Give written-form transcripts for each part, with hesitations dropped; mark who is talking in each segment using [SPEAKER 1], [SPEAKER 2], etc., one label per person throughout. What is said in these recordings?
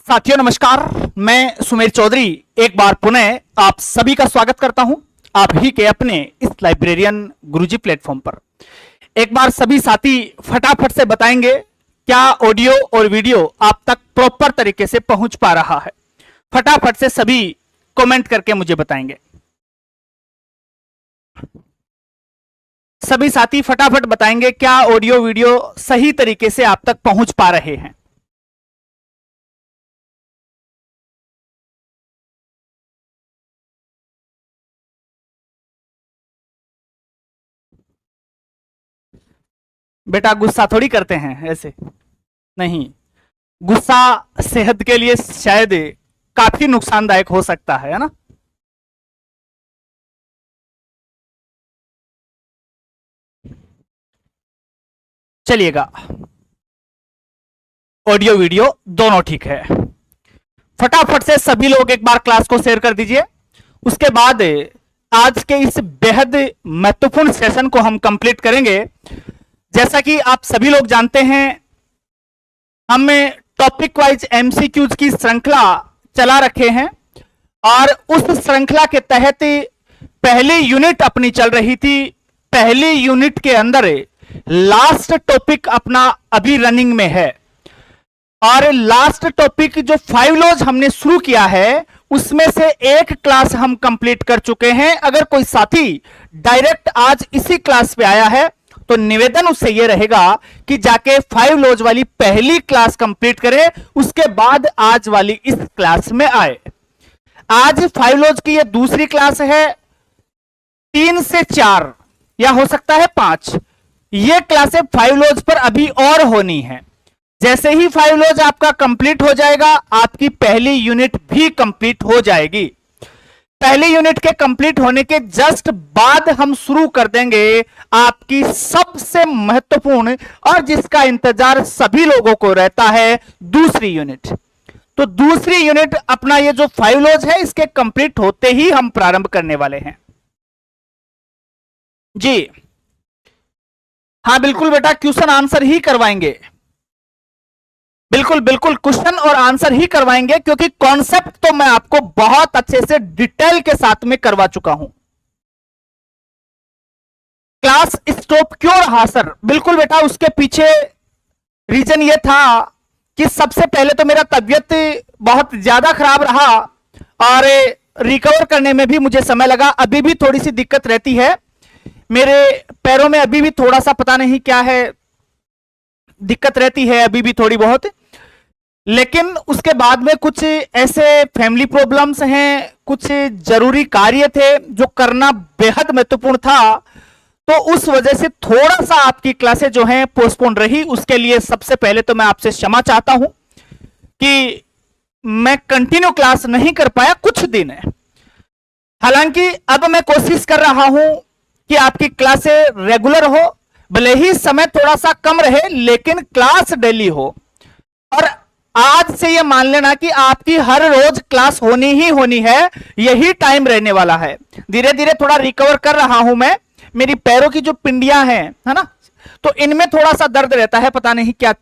[SPEAKER 1] साथियों नमस्कार, मैं सुमेर चौधरी एक बार पुनः आप सभी का स्वागत करता हूं आप ही के अपने इस लाइब्रेरियन गुरुजी प्लेटफॉर्म पर। एक बार सभी साथी फटाफट से बताएंगे क्या ऑडियो और वीडियो आप तक प्रॉपर तरीके से पहुंच पा रहा है। फटाफट से सभी कमेंट करके मुझे बताएंगे। सभी साथी फटाफट बताएंगे क्या ऑडियो वीडियो सही तरीके से आप तक पहुंच पा रहे हैं। बेटा गुस्सा थोड़ी करते हैं, ऐसे नहीं। गुस्सा सेहत के लिए शायद काफी नुकसानदायक हो सकता है ना। चलिएगा, ऑडियो वीडियो दोनों ठीक है। फटाफट से सभी लोग एक बार क्लास को शेयर कर दीजिए। उसके बाद आज के इस बेहद महत्वपूर्ण सेशन को हम कंप्लीट करेंगे। जैसा कि आप सभी लोग जानते हैं, हम टॉपिक वाइज एमसीक्यूज की श्रृंखला चला रखे हैं और उस श्रृंखला के तहत पहली यूनिट अपनी चल रही थी। पहली यूनिट के अंदर लास्ट टॉपिक अपना अभी रनिंग में है और लास्ट टॉपिक जो 5 लॉज हमने शुरू किया है उसमें से एक क्लास हम कंप्लीट कर चुके हैं। अगर कोई साथी डायरेक्ट आज इसी क्लास पे आया है तो निवेदन उससे यह रहेगा कि जाके 5 लॉज वाली पहली क्लास कंप्लीट करे, उसके बाद आज वाली इस क्लास में आए। आज 5 लॉज की यह दूसरी क्लास है। 3 से 4 या हो सकता है 5 ये क्लासें 5 लॉज पर अभी और होनी है। जैसे ही 5 लॉज आपका कंप्लीट हो जाएगा आपकी पहली यूनिट भी कंप्लीट हो जाएगी। पहली यूनिट के कंप्लीट होने के जस्ट बाद हम शुरू कर देंगे आपकी सबसे महत्वपूर्ण और जिसका इंतजार सभी लोगों को रहता है दूसरी यूनिट। तो दूसरी यूनिट अपना ये जो 5 लॉज है इसके कंप्लीट होते ही हम प्रारंभ करने वाले हैं जी। हाँ बिल्कुल बेटा, क्वेश्चन आंसर ही करवाएंगे। बिल्कुल बिल्कुल क्वेश्चन और आंसर ही करवाएंगे क्योंकि कॉन्सेप्ट तो मैं आपको बहुत अच्छे से डिटेल के साथ में करवा चुका हूं। क्लास स्टॉप क्यों रहा सर? बिल्कुल बेटा, उसके पीछे रीजन ये था कि सबसे पहले तो मेरा तबीयत बहुत ज्यादा खराब रहा और रिकवर करने में भी मुझे समय लगा। अभी भी थोड़ी सी दिक्कत रहती है, मेरे पैरों में अभी भी थोड़ा सा पता नहीं क्या है दिक्कत रहती है अभी भी थोड़ी बहुत। लेकिन उसके बाद में कुछ ऐसे फैमिली प्रॉब्लम्स हैं, कुछ जरूरी कार्य थे जो करना बेहद महत्वपूर्ण था, तो उस वजह से थोड़ा सा आपकी क्लासें जो हैं पोस्टपोन रही। उसके लिए सबसे पहले तो मैं आपसे क्षमा चाहता हूं कि मैं कंटिन्यू क्लास नहीं कर पाया कुछ दिन है। हालांकि अब मैं कोशिश कर रहा हूं कि आपकी क्लासें रेगुलर हो, भले ही समय थोड़ा सा कम रहे लेकिन क्लास डेली हो। और आज से यह मान लेना कि आपकी हर रोज क्लास होनी ही होनी है, यही टाइम रहने वाला है। धीरे धीरे थोड़ा रिकवर कर रहा हूं मैं। मेरी पैरों की जो पिंडियां हैं है ना, तो इनमें थोड़ा सा दर्द रहता है, पता नहीं क्या,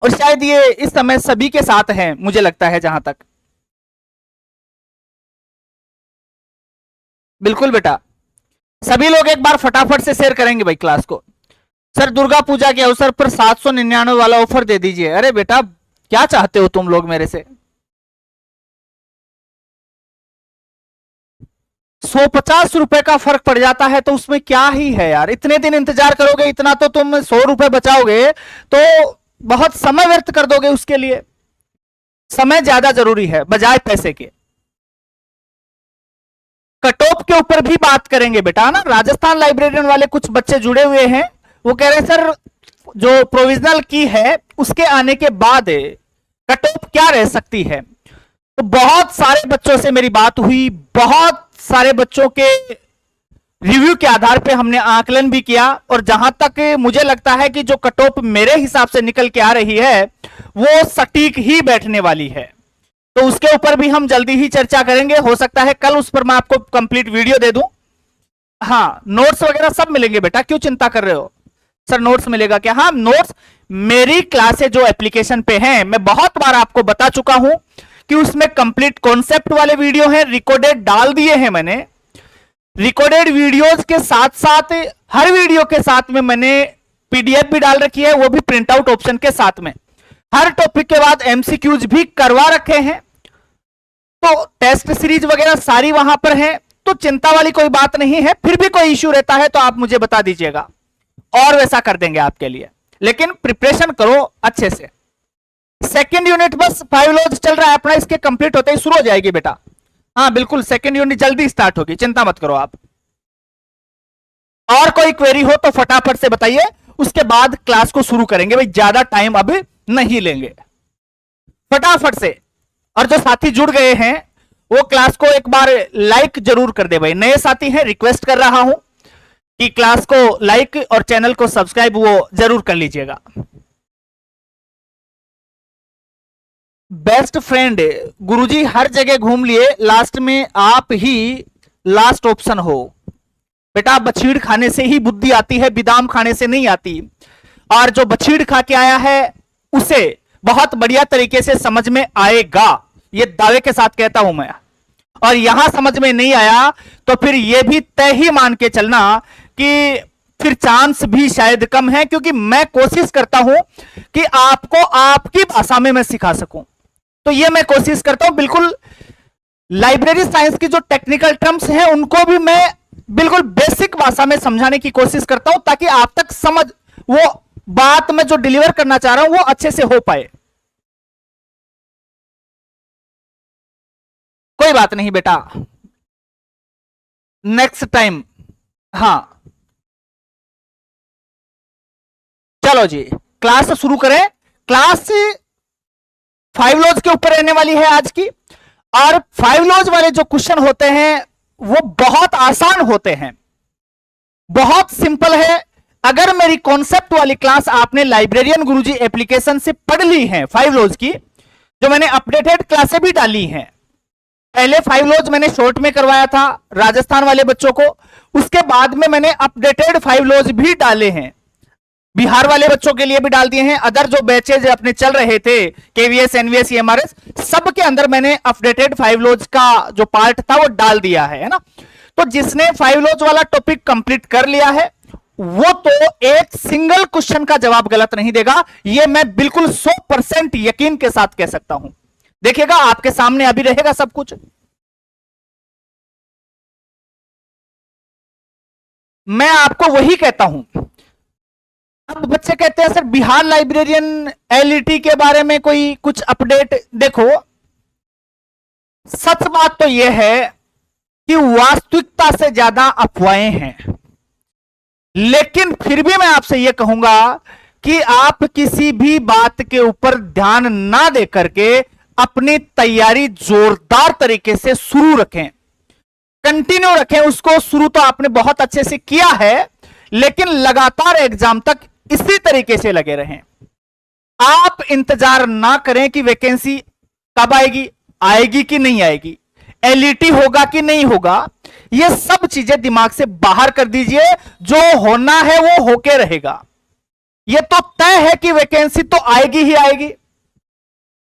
[SPEAKER 1] और शायद ये इस समय सभी के साथ है मुझे लगता है जहां तक। बिल्कुल बेटा, सभी लोग एक बार फटाफट से शेयर करेंगे भाई क्लास को। सर दुर्गा पूजा के अवसर पर 799 वाला ऑफर दे दीजिए। अरे बेटा क्या चाहते हो तुम लोग मेरे से? 150 रुपए का फर्क पड़ जाता है तो उसमें क्या ही है यार। इतने दिन इंतजार करोगे, इतना तो तुम 100 रुपए बचाओगे तो बहुत समय व्यर्थ कर दोगे। उसके लिए समय ज्यादा जरूरी है बजाय पैसे के। कट ऑफ के ऊपर भी बात करेंगे बेटा ना। राजस्थान लाइब्रेरियन वाले कुछ बच्चे जुड़े हुए हैं, वो कह रहे हैं सर जो प्रोविजनल की है उसके आने के बाद कट ऑफ क्या रह सकती है। तो बहुत सारे बच्चों से मेरी बात हुई, बहुत सारे बच्चों के रिव्यू के आधार पे हमने आकलन भी किया और जहां तक मुझे लगता है कि जो कट ऑफ मेरे हिसाब से निकल के आ रही है वो सटीक ही बैठने वाली है। तो उसके ऊपर भी हम जल्दी ही चर्चा करेंगे। हो सकता है कल उस पर मैं आपको कंप्लीट वीडियो दे दूं। हाँ नोट्स वगैरह सब मिलेंगे बेटा, क्यों चिंता कर रहे हो। सर नोट्स मिलेगा क्या? हाँ, नोट्स मेरी क्लासें जो एप्लीकेशन पे हैं, मैं बहुत बार आपको बता चुका हूं कि उसमें कंप्लीट कॉन्सेप्ट वाले वीडियो हैं, रिकॉर्डेड डाल दिए हैं मैंने। रिकॉर्डेड वीडियोस के साथ साथ हर वीडियो के साथ में मैंने पीडीएफ भी डाल रखी है, वो भी प्रिंट आउट ऑप्शन के साथ में। हर टॉपिक के बाद एमसीक्यूज भी करवा रखे हैं, तो टेस्ट सीरीज वगैरह सारी वहां पर है, तो चिंता वाली कोई बात नहीं है। फिर भी कोई इश्यू रहता है तो आप मुझे बता दीजिएगा और वैसा कर देंगे आपके लिए, लेकिन प्रिपरेशन करो अच्छे से। सेकेंड यूनिट बस 5 लॉज चल रहा है अपना, इसके कंप्लीट होते ही शुरू हो जाएगी बेटा। हाँ बिल्कुल, सेकेंड यूनिट जल्दी स्टार्ट होगी, चिंता मत करो आप। और कोई क्वेरी हो तो फटाफट से बताइए, उसके बाद क्लास को शुरू करेंगे भाई, ज्यादा टाइम अब नहीं लेंगे, फटाफट से। और जो साथी जुड़ गए हैं वो क्लास को एक बार लाइक जरूर कर दे भाई। नए साथी हैं, रिक्वेस्ट कर रहा हूं कि क्लास को लाइक और चैनल को सब्सक्राइब वो जरूर कर लीजिएगा। बेस्ट फ्रेंड गुरुजी हर जगह घूम लिए, लास्ट में आप ही लास्ट ऑप्शन हो। बेटा बछीड़ खाने से ही बुद्धि आती है, बादाम खाने से नहीं आती। और जो बछीड़ खा के आया है उसे बहुत बढ़िया तरीके से समझ में आएगा, ये दावे के साथ कहता हूं मैं। और यहां समझ में नहीं आया तो फिर यह भी तय ही मान के चलना कि फिर चांस भी शायद कम है, क्योंकि मैं कोशिश करता हूं कि आपको आपकी भाषा में मैं सिखा सकूं। तो यह मैं कोशिश करता हूं, बिल्कुल लाइब्रेरी साइंस की जो टेक्निकल टर्म्स हैं उनको भी मैं बिल्कुल बेसिक भाषा में समझाने की कोशिश करता हूं, ताकि आप तक समझ, वो बात मैं जो डिलीवर करना चाह रहा हूं वो अच्छे से हो पाए। कोई बात नहीं बेटा, नेक्स्ट टाइम। हाँ चलो जी, क्लास शुरू करें। क्लास 5 लॉज के ऊपर रहने वाली है आज की, और 5 लॉज वाले जो क्वेश्चन होते हैं वो बहुत आसान होते हैं, बहुत सिंपल है। अगर मेरी कॉन्सेप्ट वाली क्लास आपने लाइब्रेरियन गुरुजी एप्लीकेशन से पढ़ ली है 5 लॉज की, जो मैंने अपडेटेड क्लासें भी डाली हैं। पहले 5 लॉज मैंने शॉर्ट में करवाया था राजस्थान वाले बच्चों को, उसके बाद में मैंने अपडेटेड 5 लॉज भी डाले हैं, बिहार वाले बच्चों के लिए भी डाल दिए हैं। अदर जो बैचेज अपने चल रहे थे केवीएस एनवीएस एमआरएस, सब के अंदर मैंने अपडेटेड 5 लॉज का जो पार्ट था वो डाल दिया है ना। तो जिसने 5 लॉज वाला टॉपिक कंप्लीट कर लिया है वो तो एक सिंगल क्वेश्चन का जवाब गलत नहीं देगा, ये मैं बिल्कुल 100% यकीन के साथ कह सकता हूं। देखिएगा आपके सामने अभी रहेगा सब कुछ। मैं आपको वही कहता हूं। अब बच्चे कहते हैं सर बिहार लाइब्रेरियन एलईटी के बारे में कोई कुछ अपडेट। देखो सच बात तो यह है कि वास्तविकता से ज्यादा अफवाहें हैं, लेकिन फिर भी मैं आपसे यह कहूंगा कि आप किसी भी बात के ऊपर ध्यान ना दे करके अपनी तैयारी जोरदार तरीके से शुरू रखें, कंटिन्यू रखें उसको। शुरू तो आपने बहुत अच्छे से किया है, लेकिन लगातार एग्जाम तक इसी तरीके से लगे रहें। आप इंतजार ना करें कि वैकेंसी कब आएगी, आएगी कि नहीं आएगी, एलईटी होगा कि नहीं होगा, ये सब चीजें दिमाग से बाहर कर दीजिए। जो होना है वो होके रहेगा। ये तो तय है कि वैकेंसी तो आएगी ही आएगी।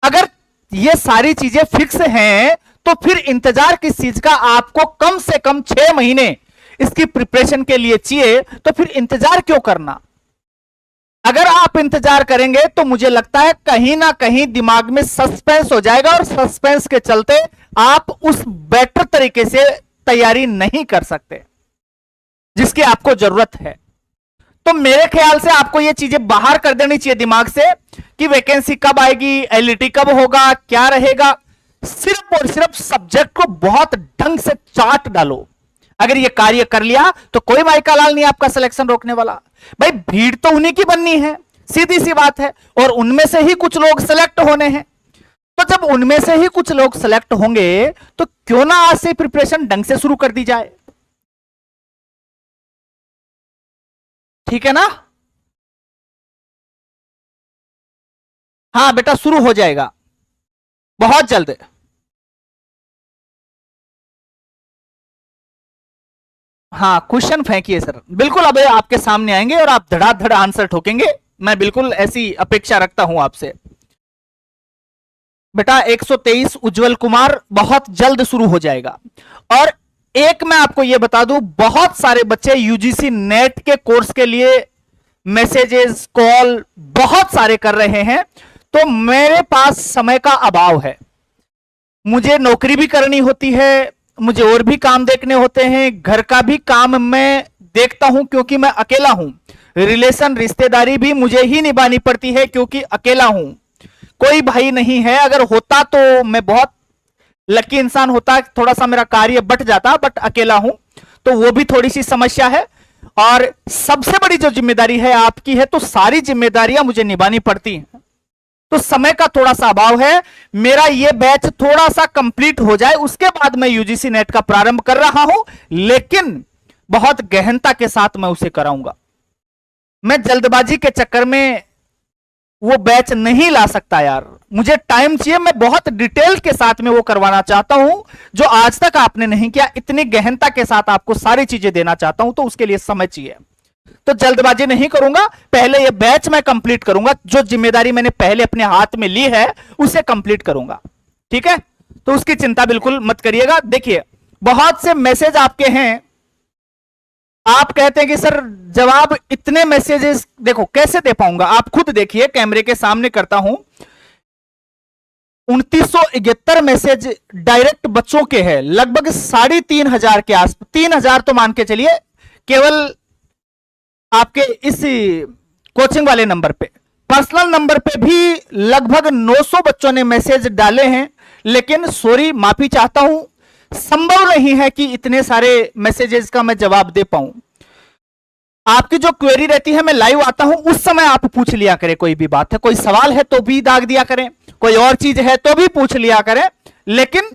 [SPEAKER 1] अगर ये सारी चीजें फिक्स हैं तो फिर इंतजार किस चीज का? आपको कम से कम 6 महीने इसकी प्रिपरेशन के लिए चाहिए, तो फिर इंतजार क्यों करना? अगर आप इंतजार करेंगे तो मुझे लगता है कहीं ना कहीं दिमाग में सस्पेंस हो जाएगा, और सस्पेंस के चलते आप उस बेटर तरीके से तैयारी नहीं कर सकते जिसकी आपको जरूरत है। तो मेरे ख्याल से आपको ये चीजें बाहर कर देनी चाहिए दिमाग से कि वैकेंसी कब आएगी, एलईटी कब होगा, क्या रहेगा। सिर्फ और सिर्फ सब्जेक्ट को बहुत ढंग से चार्ट डालो। अगर ये कार्य कर लिया तो कोई माइका लाल नहीं आपका सिलेक्शन रोकने वाला। भाई भीड़ तो उन्हीं की बननी है, सीधी सी बात है, और उनमें से ही कुछ लोग सिलेक्ट होने हैं। तो जब उनमें से ही कुछ लोग सिलेक्ट होंगे तो क्यों ना आज से प्रिपरेशन ढंग से शुरू कर दी जाए। ठीक है ना? हाँ बेटा शुरू हो जाएगा बहुत जल्द। हाँ, क्वेश्चन फेंकिए सर, बिल्कुल अब आपके सामने आएंगे और आप धड़ाधड़ आंसर ठोकेंगे, मैं बिल्कुल ऐसी अपेक्षा रखता हूं आपसे। बेटा 123 उज्जवल कुमार बहुत जल्द शुरू हो जाएगा। और एक मैं आपको यह बता दूं, बहुत सारे बच्चे यूजीसी नेट के कोर्स के लिए मैसेजेस कॉल बहुत सारे कर रहे हैं, तो मेरे पास समय का अभाव है, मुझे नौकरी भी करनी होती है, मुझे और भी काम देखने होते हैं, घर का भी काम मैं देखता हूं क्योंकि मैं अकेला हूं, रिलेशन रिश्तेदारी भी मुझे ही निभानी पड़ती है क्योंकि अकेला हूं, कोई भाई नहीं है। अगर होता तो मैं बहुत लकी इंसान होता, थोड़ा सा मेरा कार्य बट जाता, बट अकेला हूं तो वो भी थोड़ी सी समस्या है। और सबसे बड़ी जो जिम्मेदारी है आपकी है, तो सारी जिम्मेदारियां मुझे निभानी पड़ती हैं, तो समय का थोड़ा सा अभाव है। मेरा ये बैच थोड़ा सा कंप्लीट हो जाए उसके बाद मैं यूजीसी नेट का प्रारंभ कर रहा हूं, लेकिन बहुत गहनता के साथ मैं उसे कराऊंगा। मैं जल्दबाजी के चक्कर में वो बैच नहीं ला सकता यार, मुझे टाइम चाहिए, मैं बहुत डिटेल के साथ में वो करवाना चाहता हूं जो आज तक आपने नहीं किया, इतनी गहनता के साथ आपको सारी चीजें देना चाहता हूं, तो उसके लिए समय चाहिए। तो जल्दबाजी नहीं करूंगा, पहले ये बैच मैं कंप्लीट करूंगा, जो जिम्मेदारी मैंने पहले अपने हाथ में ली है उसे कंप्लीट करूंगा, ठीक है। तो उसकी चिंता बिल्कुल मत करिएगा। देखिए बहुत से मैसेज आपके हैं, आप कहते हैं कि सर जवाब इतने मैसेजेस देखो कैसे दे पाऊंगा, आप खुद देखिए, कैमरे के सामने करता हूं। 2971 मैसेज डायरेक्ट बच्चों के हैं, लगभग 3,500 के आसपास, 3,000 तो मान के चलिए केवल आपके इस कोचिंग वाले नंबर पे। पर्सनल नंबर पे भी लगभग 900 बच्चों ने मैसेज डाले हैं, लेकिन सॉरी माफी चाहता हूं, संभव नहीं है कि इतने सारे मैसेजेस का मैं जवाब दे पाऊं। आपकी जो क्वेरी रहती है, मैं लाइव आता हूं उस समय आप पूछ लिया करें, कोई भी बात है, कोई सवाल है तो भी दाग दिया करें, कोई और चीज है तो भी पूछ लिया करें, लेकिन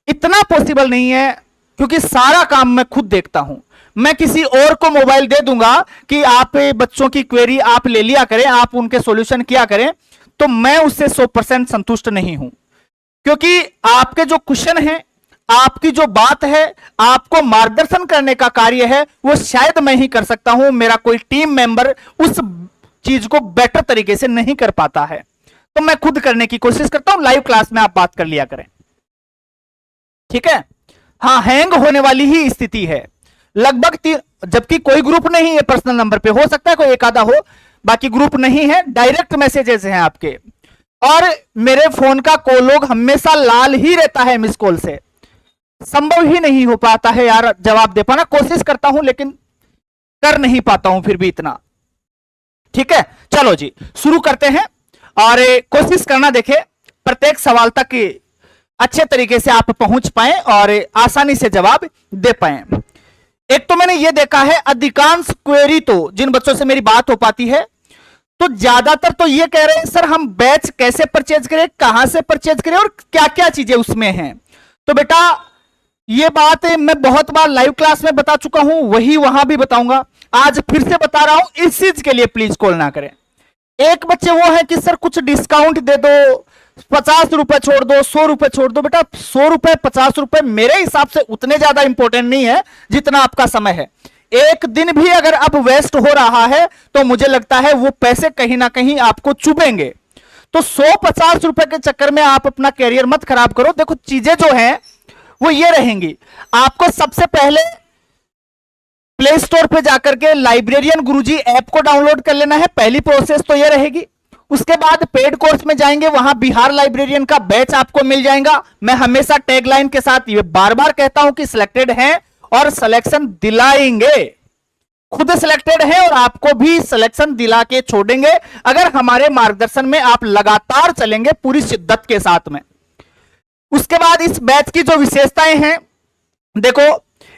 [SPEAKER 1] इतना पॉसिबल नहीं है क्योंकि सारा काम मैं खुद देखता हूं। मैं किसी और को मोबाइल दे दूंगा कि आप बच्चों की क्वेरी आप ले लिया करें, आप उनके सॉल्यूशन किया करें, तो मैं उससे 100% संतुष्ट नहीं हूं, क्योंकि आपके जो क्वेश्चन है, आपकी जो बात है, आपको मार्गदर्शन करने का कार्य है, वो शायद मैं ही कर सकता हूं, मेरा कोई टीम मेंबर उस चीज को बेटर तरीके से नहीं कर पाता है, तो मैं खुद करने की कोशिश करता हूं। लाइव क्लास में आप बात कर लिया करें, ठीक है। हाँ, हैंग होने वाली ही स्थिति है लगभग, जबकि कोई ग्रुप नहीं है पर्सनल नंबर पे, हो सकता है कोई एक आधा हो, बाकी ग्रुप नहीं है, डायरेक्ट मैसेजेस हैं आपके, और मेरे फोन का कॉल लॉग हमेशा लाल ही रहता है मिस कॉल से, संभव ही नहीं हो पाता है यार जवाब दे पाना, कोशिश करता हूं लेकिन कर नहीं पाता हूं फिर भी इतना, ठीक है। चलो जी शुरू करते हैं, और कोशिश करना देखे प्रत्येक सवाल तक अच्छे तरीके से आप पहुंच पाए और आसानी से जवाब दे पाए। एक तो मैंने यह देखा है, अधिकांश क्वेरी तो जिन बच्चों से मेरी बात हो पाती है, तो ज्यादातर तो ये कह रहे हैं सर हम बैच कैसे परचेज करें, कहां से परचेज करें और क्या क्या चीजें उसमें हैं। तो बेटा ये बात मैं बहुत बार लाइव क्लास में बता चुका हूं, वही वहां भी बताऊंगा, आज फिर से बता रहा हूं, इस चीज के लिए प्लीज कॉल ना करें। एक बच्चे वो है कि सर कुछ डिस्काउंट दे दो, 50 रुपए छोड़ दो, 100 रुपए छोड़ दो। बेटा 100 रुपए 50 रुपए मेरे हिसाब से उतने ज्यादा इंपॉर्टेंट नहीं है जितना आपका समय है। एक दिन भी अगर अब वेस्ट हो रहा है तो मुझे लगता है वो पैसे कहीं ना कहीं आपको चुभेंगे, तो 100-50 रुपए के चक्कर में आप अपना कैरियर मत खराब करो। देखो चीजें जो हैं वो ये रहेंगी, आपको सबसे पहले प्ले स्टोर पे जाकर के लाइब्रेरियन गुरुजी ऐप को डाउनलोड कर लेना है, पहली प्रोसेस तो ये रहेगी। उसके बाद पेड कोर्स में जाएंगे, वहां बिहार लाइब्रेरियन का बैच आपको मिल जाएगा। मैं हमेशा टैगलाइन के साथ ये बार बार कहता हूं कि सिलेक्टेड हैं और सिलेक्शन दिलाएंगे, खुद सिलेक्टेड है और आपको भी सिलेक्शन दिला के छोड़ेंगे अगर हमारे मार्गदर्शन में आप लगातार चलेंगे पूरी शिद्दत के साथ में। उसके बाद इस बैच की जो विशेषताएं हैं, देखो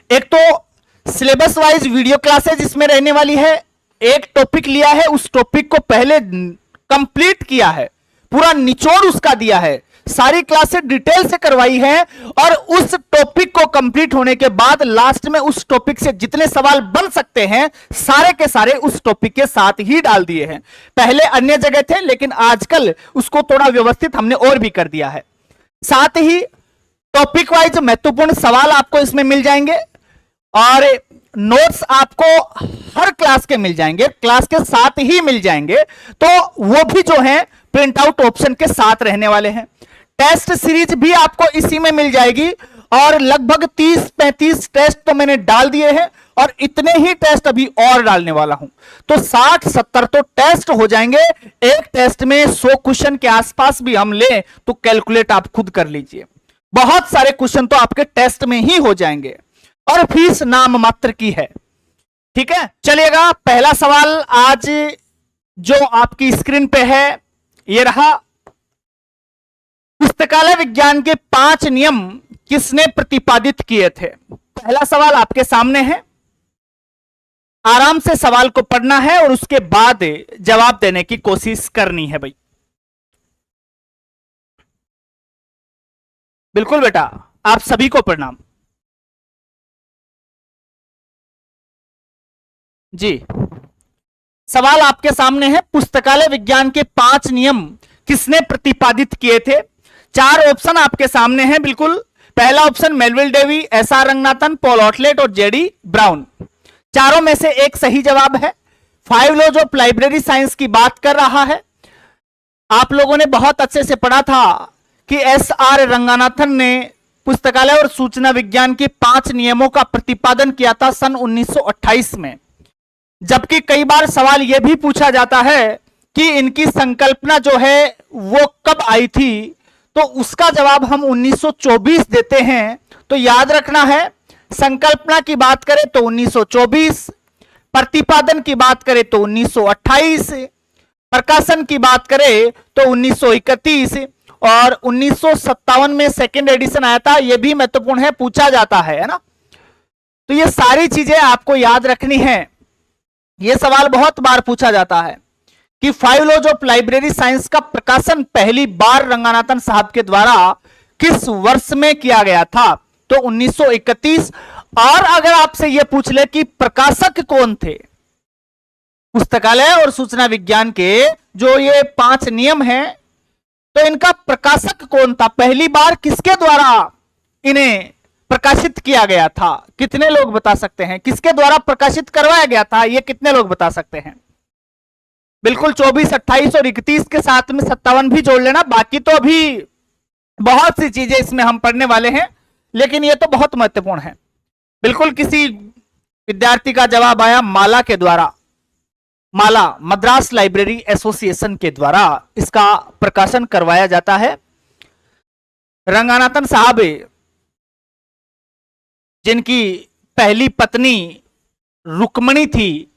[SPEAKER 1] एक तो सिलेबस वाइज वीडियो क्लासेज इसमें रहने वाली है, एक टॉपिक लिया है, उस टॉपिक को पहले कंप्लीट किया है, पूरा निचोड़ उसका दिया है, सारी क्लासेस डिटेल से करवाई है, और उस टॉपिक को कंप्लीट होने के बाद लास्ट में उस टॉपिक से जितने सवाल बन सकते हैं सारे के सारे उस टॉपिक के साथ ही डाल दिए हैं। पहले अन्य जगह थे लेकिन आजकल उसको थोड़ा व्यवस्थित हमने और भी कर दिया है। साथ ही टॉपिक वाइज महत्वपूर्ण सवाल आपको इसमें मिल जाएंगे, और नोट्स आपको हर क्लास के मिल जाएंगे, क्लास के साथ ही मिल जाएंगे, तो वो भी जो है प्रिंट आउट ऑप्शन के साथ रहने वाले हैं। टेस्ट सीरीज भी आपको इसी में मिल जाएगी और लगभग 30-35 टेस्ट तो मैंने डाल दिए हैं और इतने ही टेस्ट अभी और डालने वाला हूं, तो 60-70 तो टेस्ट हो जाएंगे। एक टेस्ट में 100 क्वेश्चन के आसपास भी हम लें तो कैलकुलेट आप खुद कर लीजिए, बहुत सारे क्वेश्चन तो आपके टेस्ट में ही हो जाएंगे और फीस नाम मात्र की है। ठीक है, चलिएगा पहला सवाल आज जो आपकी स्क्रीन पे है ये रहा। पुस्तकालय विज्ञान के 5 नियम किसने प्रतिपादित किए थे? पहला सवाल आपके सामने है, आराम से सवाल को पढ़ना है और उसके बाद जवाब देने की कोशिश करनी है भाई। बिल्कुल बेटा, आप सभी को प्रणाम जी। सवाल आपके सामने है, पुस्तकालय विज्ञान के 5 नियम किसने प्रतिपादित किए थे? 4 ऑप्शन आपके सामने हैं। बिल्कुल, पहला option Melvil Dewey, S R Ranganathan, Paul Otlet और जेडी ब्राउन। चारों में से एक सही जवाब है। 5 लॉज ऑफ लाइब्रेरी साइंस की बात कर रहा है। आप लोगों ने बहुत अच्छे से पढ़ा था कि एसआर रंगनाथन ने पुस्तकालय और सूचना विज्ञान के 5 नियमों का प्रतिपादन किया था सन 1928 में। जबकि कई बार सवाल यह भी पूछा जाता है कि इनकी संकल्पना जो है वो कब आई थी, तो उसका जवाब हम 1924 देते हैं। तो याद रखना है, संकल्पना की बात करें तो 1924, प्रतिपादन की बात करें तो 1928, प्रकाशन की बात करें तो 1931 और 1957 में सेकेंड एडिशन आया था। यह भी महत्वपूर्ण है, पूछा जाता है ना। तो ये सारी चीजें आपको याद रखनी है। यह सवाल बहुत बार पूछा जाता है कि 5 लॉज ऑफ लाइब्रेरी साइंस का प्रकाशन पहली बार रंगनाथन साहब के द्वारा किस वर्ष में किया गया था? तो 1931। और अगर आपसे यह पूछ ले कि प्रकाशक कौन थे पुस्तकालय और सूचना विज्ञान के, जो ये 5 नियम हैं, तो इनका प्रकाशक कौन था? पहली बार किसके द्वारा इन्हें प्रकाशित किया गया था? कितने लोग बता सकते हैं? किसके द्वारा प्रकाशित करवाया गया था, ये कितने लोग बता सकते हैं? बिल्कुल, 24, 28 और 31 के साथ में 57 भी जोड़ लेना। बाकी तो अभी बहुत सी चीजें इसमें हम पढ़ने वाले हैं, लेकिन ये तो बहुत महत्वपूर्ण है। बिल्कुल, किसी विद्यार्थी का जवाब आया माला के द्वारा, माला मद्रास लाइब्रेरी एसोसिएशन के द्वारा इसका प्रकाशन करवाया जाता है। रंगनाथन साहब जिनकी पहली पत्नी रुक्मणी थी,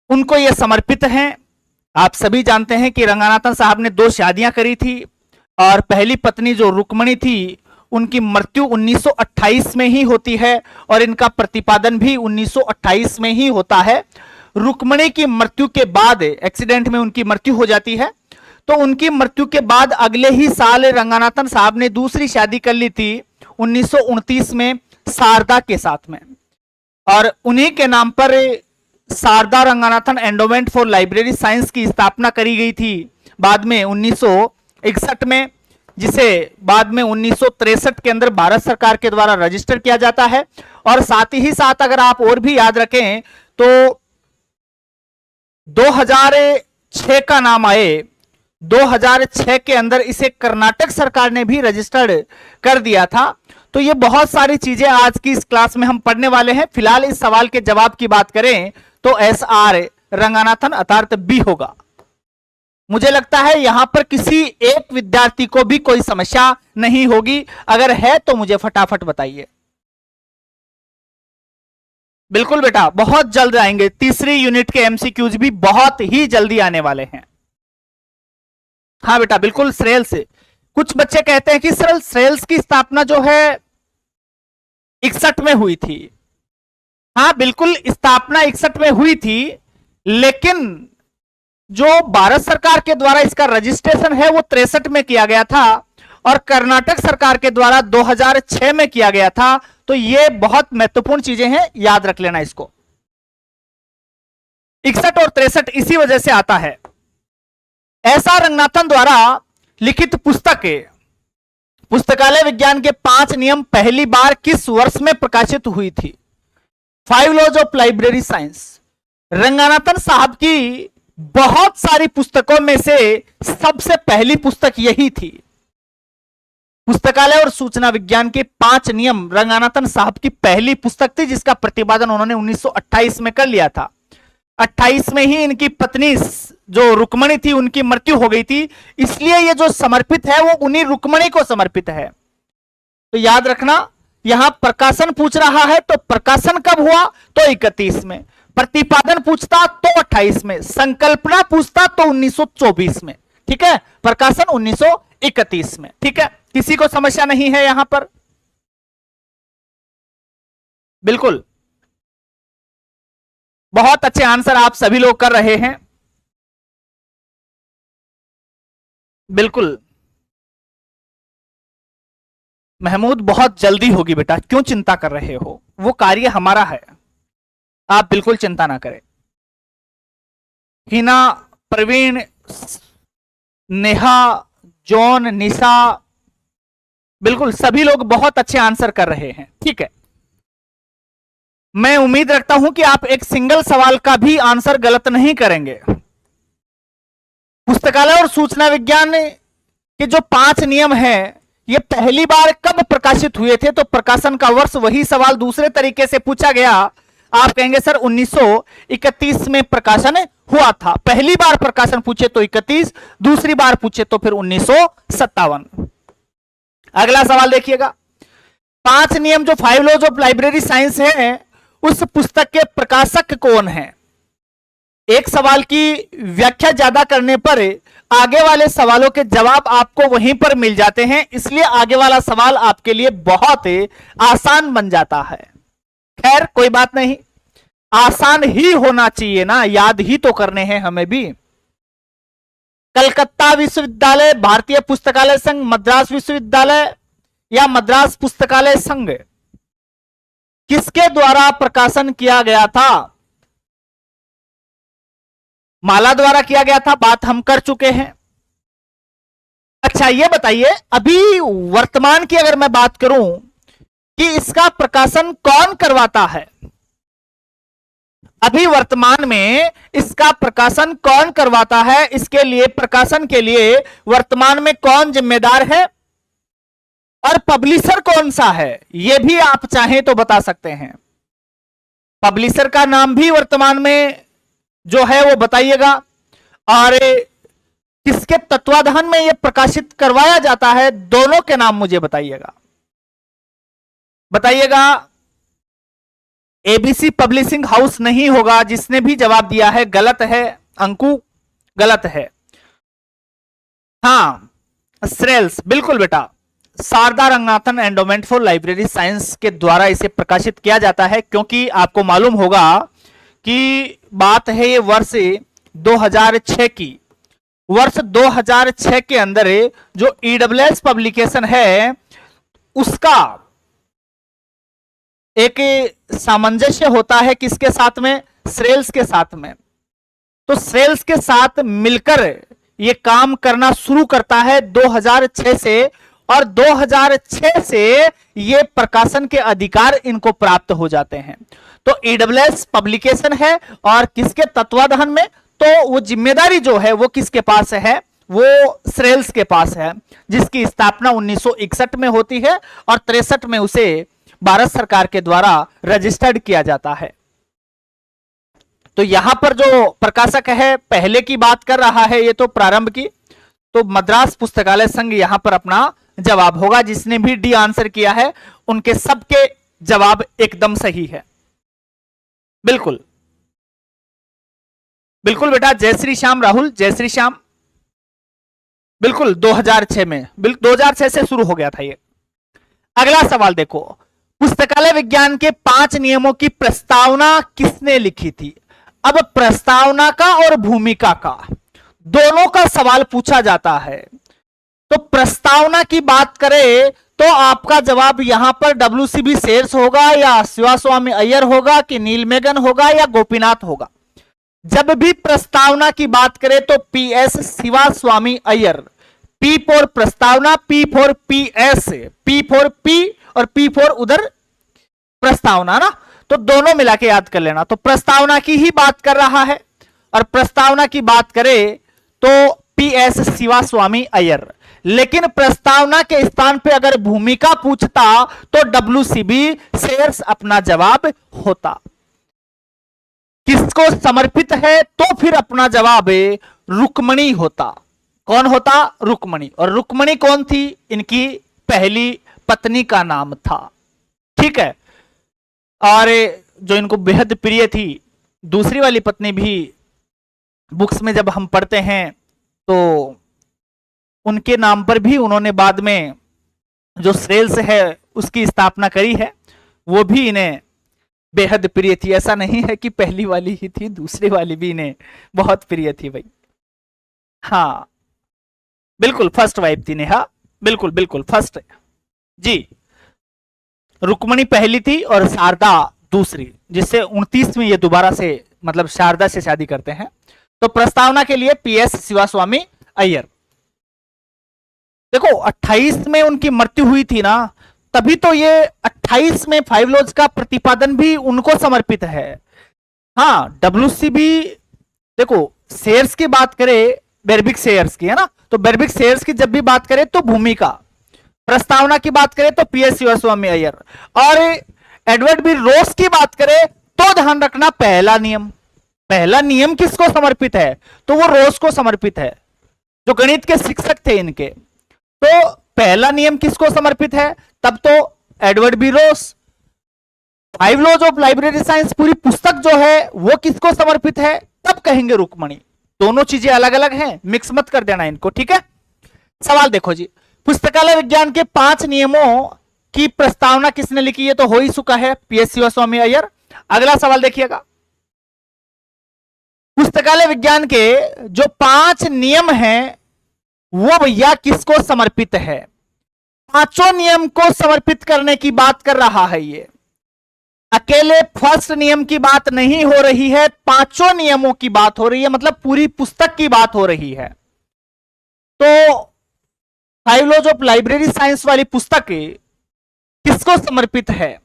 [SPEAKER 1] उनको यह समर्पित है। आप सभी जानते हैं कि रंगनाथन साहब ने 2 शादियां करी थी और पहली पत्नी जो रुक्मणी थी उनकी मृत्यु 1928 में ही होती है और इनका प्रतिपादन भी 1928 में ही होता है। रुक्मणी की मृत्यु के बाद, एक्सीडेंट में उनकी मृत्यु हो जाती है, तो उनकी मृत्यु के बाद अगले ही साल रंगनाथन साहब ने दूसरी शादी कर ली थी 1929 में शारदा के साथ में, और उन्हीं के नाम पर Sharada Ranganathan endowment for library science की स्थापना करी गई थी बाद में 1961 में, जिसे बाद में 1963 के अंदर भारत सरकार के द्वारा रजिस्टर किया जाता है। और साथ ही साथ अगर आप और भी याद रखें तो 2006 का नाम आए, 2006 के अंदर इसे कर्नाटक सरकार ने भी रजिस्टर्ड कर दिया था। तो ये बहुत सारी चीजें आज की इस क्लास में हम पढ़ने वाले हैं। फिलहाल इस सवाल के जवाब की बात करें तो एसआर रंगनाथन अर्थात बी होगा। मुझे लगता है यहां पर किसी एक विद्यार्थी को भी कोई समस्या नहीं होगी, अगर है तो मुझे फटाफट बताइए। बिल्कुल बेटा, बहुत जल्द आएंगे। तीसरी यूनिट के एमसीक्यूज भी बहुत ही जल्दी आने वाले हैं। हाँ बेटा, बिल्कुल। श्रेयल्स, कुछ बच्चे कहते हैं कि सर श्रेयल्स की स्थापना जो है 61 में हुई थी। हाँ बिल्कुल, स्थापना 61 में हुई थी, लेकिन जो भारत सरकार के द्वारा इसका रजिस्ट्रेशन है वो 63 में किया गया था और कर्नाटक सरकार के द्वारा 2006 में किया गया था। तो ये बहुत महत्वपूर्ण चीजें हैं, याद रख लेना इसको। 61 और 63 इसी वजह से आता है। एसआर रंगनाथन द्वारा लिखित पुस्तक पुस्तकालय विज्ञान के 5 नियम पहली बार किस वर्ष में प्रकाशित हुई थी? 5 laws of library science. Ranganathan साहब की बहुत सारी पुस्तकों में से सबसे पहली पुस्तक यही थी। पुस्तकालय और सूचना विज्ञान के 5 नियम रंगनाथन साहब की पहली पुस्तक थी, जिसका प्रतिपादन उन्होंने 1928 में कर लिया था। 28 में ही इनकी पत्नी जो रुक्मणी थी उनकी मृत्यु हो गई थी, इसलिए ये जो समर्पित है वो उन्हीं रुक्मणी को समर्पित है। तो याद रखना, यहां प्रकाशन पूछ रहा है तो प्रकाशन कब हुआ तो 31 में, प्रतिपादन पूछता तो 28 में, संकल्पना पूछता तो 1924 में। ठीक है, प्रकाशन 1931 में। ठीक है, किसी को समस्या नहीं है यहां पर? बिल्कुल, बहुत अच्छे आंसर आप सभी लोग कर रहे हैं। बिल्कुल महमूद, बहुत जल्दी होगी बेटा, क्यों चिंता कर रहे हो, वो कार्य हमारा है, आप बिल्कुल चिंता ना करें। हिना, प्रवीण, नेहा, जॉन, निशा, बिल्कुल सभी लोग बहुत अच्छे आंसर कर रहे हैं। ठीक है, मैं उम्मीद रखता हूं कि आप एक सिंगल सवाल का भी आंसर गलत नहीं करेंगे। पुस्तकालय और सूचना विज्ञान के जो 5 नियम हैं, ये पहली बार कब प्रकाशित हुए थे? तो प्रकाशन का वर्ष, वही सवाल दूसरे तरीके से पूछा गया। आप कहेंगे सर 1931 में प्रकाशन हुआ था। पहली बार प्रकाशन पूछे तो 31, दूसरी बार पूछे तो फिर 1957। अगला सवाल देखिएगा, 5 नियम जो 5 लॉज ऑफ लाइब्रेरी साइंस है, उस पुस्तक के प्रकाशक कौन है? एक सवाल की व्याख्या ज्यादा करने पर आगे वाले सवालों के जवाब आपको वहीं पर मिल जाते हैं, इसलिए आगे वाला सवाल आपके लिए बहुत आसान बन जाता है। खैर कोई बात नहीं, आसान ही होना चाहिए ना, याद ही तो करने हैं हमें भी। कलकत्ता विश्वविद्यालय, भारतीय पुस्तकालय संघ, मद्रास विश्वविद्यालय या मद्रास पुस्तकालय संघ, किसके द्वारा प्रकाशन किया गया था? माला द्वारा किया गया था, बात हम कर चुके हैं। अच्छा ये बताइए, अभी वर्तमान की अगर मैं बात करूं कि इसका प्रकाशन कौन करवाता है, अभी वर्तमान में इसका प्रकाशन कौन करवाता है, इसके लिए प्रकाशन के लिए वर्तमान में कौन जिम्मेदार है और पब्लिशर कौन सा है, यह भी आप चाहें तो बता सकते हैं। पब्लिशर का नाम भी वर्तमान में जो है वो बताइएगा, और किसके तत्वाधान में यह प्रकाशित करवाया जाता है, दोनों के नाम मुझे बताइएगा। एबीसी पब्लिशिंग हाउस नहीं होगा, जिसने भी जवाब दिया है गलत है, अंकु गलत है। हाँ श्रेल्स, बिल्कुल बेटा, Sharada Ranganathan endowment for library science के द्वारा इसे प्रकाशित किया जाता है, क्योंकि आपको मालूम होगा कि बात है ये वर्ष 2006 की। वर्ष 2006 के अंदर जो ईडब्ल्यूएस पब्लिकेशन है उसका एक सामंजस्य होता है किसके साथ में? श्रेल्स के साथ में। तो श्रेल्स के साथ मिलकर ये काम करना शुरू करता है 2006 से, और 2006 से ये प्रकाशन के अधिकार इनको प्राप्त हो जाते हैं। तो ईडब्ल्यूएस पब्लिकेशन है, और किसके तत्वाधान में? तो वो जिम्मेदारी जो है वो किसके पास है? वो श्रेल्स के पास है, जिसकी स्थापना 1961 में होती है और 63 में उसे भारत सरकार के द्वारा रजिस्टर्ड किया जाता है। तो यहां पर जो प्रकाशक है पहले की बात कर रहा है, ये तो प्रारंभ की, तो मद्रास पुस्तकालय संघ यहां पर अपना जवाब होगा। जिसने भी डी आंसर किया है उनके सबके जवाब एकदम सही है। बिल्कुल बिल्कुल बेटा, जयश्री श्याम राहुल, जयश्री श्याम, बिल्कुल 2006 में, 2006 से शुरू हो गया था ये। अगला सवाल देखो, पुस्तकालय विज्ञान के 5 नियमों की प्रस्तावना किसने लिखी थी? अब प्रस्तावना का और भूमिका का दोनों का सवाल पूछा जाता है। तो प्रस्तावना की बात करें तो आपका जवाब यहां पर डब्ल्यूसीबी शेर्स होगा, या शिवास्वामी अय्यर होगा, कि नीलमेगन होगा, या गोपीनाथ होगा। जब भी प्रस्तावना की बात करें तो पीएस शिवास्वामी अय्यर, पी फॉर प्रस्तावना, P for PS, P for P और पी फॉर उधर प्रस्तावना ना। तो दोनों मिला के याद कर लेना। तो प्रस्तावना की ही बात कर रहा है, और प्रस्तावना की बात करें तो पीएस शिवास्वामी अय्यर। लेकिन प्रस्तावना के स्थान पे अगर भूमिका पूछता तो डब्ल्यूसीबी शेयर्स अपना जवाब होता। किसको समर्पित है तो फिर अपना जवाब रुक्मणी होता। कौन होता? रुक्मणी। और रुक्मणी कौन थी? इनकी पहली पत्नी का नाम था। ठीक है। और जो इनको बेहद प्रिय थी दूसरी वाली पत्नी भी बुक्स में जब हम पढ़ते हैं तो उनके नाम पर भी उन्होंने बाद में जो सेल्स है उसकी स्थापना करी है, वो भी इन्हें बेहद प्रिय थी। ऐसा नहीं है कि पहली वाली ही थी, दूसरी वाली भी इन्हें बहुत प्रिय थी भाई। हाँ बिल्कुल फर्स्ट वाइफ थी नेहा, बिल्कुल बिल्कुल फर्स्ट जी। रुक्मणी पहली थी और शारदा दूसरी, जिससे 29 में ये दोबारा से मतलब शारदा से शादी करते हैं। तो प्रस्तावना के लिए पीएस शिवास्वामी अय्यर। देखो 28 में उनकी मृत्यु हुई थी ना, तभी तो ये 28 में 5 लॉज का प्रतिपादन भी उनको समर्पित है। हाँ डब्ल्यूसीबी देखो शेयर्स की बात करें, बेरबिक शेयर्स की है ना, तो बेरबिक शेयर्स की जब भी बात करें तो भूमिका, प्रस्तावना की बात करें तो पीएस शिवास्वामी अय्यर, और एडवर्ड बी रोस की बात करें तो ध्यान रखना पहला नियम किसको समर्पित है? तो वो रोस को समर्पित है, जो गणित के शिक्षक थे इनके। तो पहला नियम किसको समर्पित है? तब तो Edward B Ross. 5 laws of library science पूरी पुस्तक जो है वो किसको समर्पित है? तब कहेंगे रुक्मणी। दोनों चीजें अलग अलग हैं, मिक्स मत कर देना इनको, ठीक है। सवाल देखो जी, पुस्तकालय विज्ञान के 5 नियमों की प्रस्तावना किसने लिखी है? तो हो ही चुका है पीएस शिवास्वामी अय्यर। अगला सवाल देखिएगा, पुस्तकालय विज्ञान के जो 5 नियम हैं वो भैया किसको समर्पित है? पांचों नियम को समर्पित करने की बात कर रहा है ये। अकेले फर्स्ट नियम की बात नहीं हो रही है, पांचों नियमों की बात हो रही है, मतलब पूरी पुस्तक की बात हो रही है। तो 5 लॉज ऑफ लाइब्रेरी साइंस वाली पुस्तक किसको समर्पित है?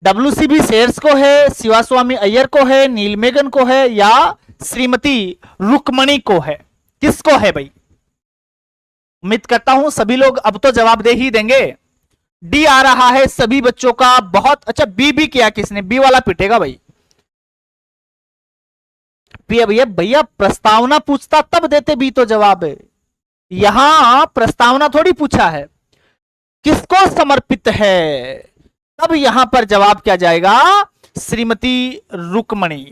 [SPEAKER 1] डब्ल्यूसीबी शेयर्स को है, शिवास्वामी अय्यर को है, नीलमेगन को है, या श्रीमती रुक्मणी को है? किसको है भाई? उम्मीद करता हूं सभी लोग अब तो जवाब दे ही देंगे। डी आ रहा है सभी बच्चों का, बहुत अच्छा। बी भी किया किसने? बी वाला पिटेगा भाई। भैया भैया प्रस्तावना पूछता तब देते बी तो जवाब है। यहां प्रस्तावना थोड़ी पूछा है, किसको समर्पित है, तब यहां पर जवाब क्या जाएगा? श्रीमती रुक्मणी,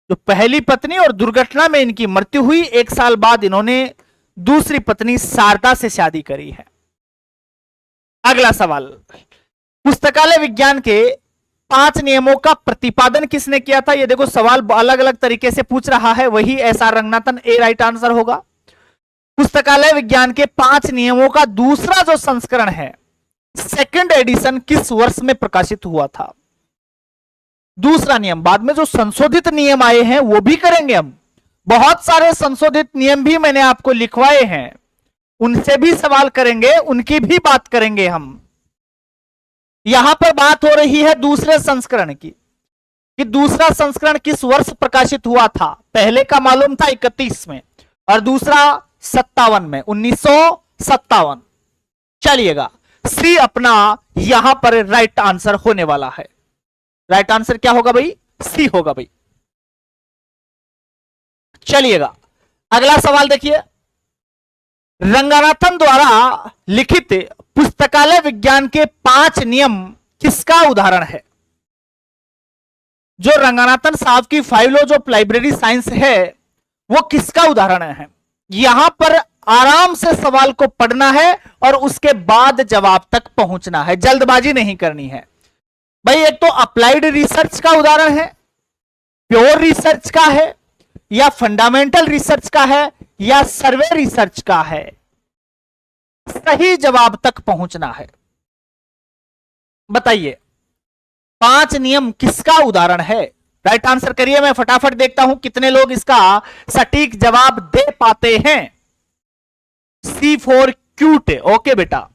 [SPEAKER 1] जो पहली पत्नी और दुर्घटना में इनकी मृत्यु हुई, 1 साल बाद इन्होंने दूसरी पत्नी शारदा से शादी करी है। अगला सवाल, पुस्तकालय विज्ञान के 5 नियमों का प्रतिपादन किसने किया था? ये देखो सवाल अलग अलग तरीके से पूछ रहा है, वही एसआर रंगनाथन, ए राइट आंसर होगा। पुस्तकालय विज्ञान के 5 नियमों का दूसरा जो संस्करण है, सेकंड एडिशन, किस वर्ष में प्रकाशित हुआ था? दूसरा नियम, बाद में जो संशोधित नियम आए हैं वो भी करेंगे हम। बहुत सारे संशोधित नियम भी मैंने आपको लिखवाए हैं, उनसे भी सवाल करेंगे, उनकी भी बात करेंगे हम। यहां पर बात हो रही है दूसरे संस्करण की, कि दूसरा संस्करण किस वर्ष प्रकाशित हुआ था। पहले का मालूम था 31 में और दूसरा 57 में, 1957। चलिएगा, सी अपना यहां पर राइट आंसर होने वाला है। राइट आंसर क्या होगा भाई? सी होगा भाई। चलिएगा अगला सवाल देखिए, रंगनाथन द्वारा लिखित पुस्तकालय विज्ञान के 5 नियम किसका उदाहरण है? जो रंगनाथन साहब की 5 लॉज ऑफ लाइब्रेरी साइंस है वो किसका उदाहरण है? यहां पर आराम से सवाल को पढ़ना है और उसके बाद जवाब तक पहुंचना है, जल्दबाजी नहीं करनी है भाई। एक तो अप्लाइड रिसर्च का उदाहरण है, प्योर रिसर्च का है, या फंडामेंटल रिसर्च का है, या सर्वे रिसर्च का है। सही जवाब तक पहुंचना है। बताइए 5 नियम किसका उदाहरण है? राइट आंसर करिए, मैं फटाफट देखता हूं कितने लोग इसका सटीक जवाब दे पाते हैं। C4 क्यूट, ओके बेटा।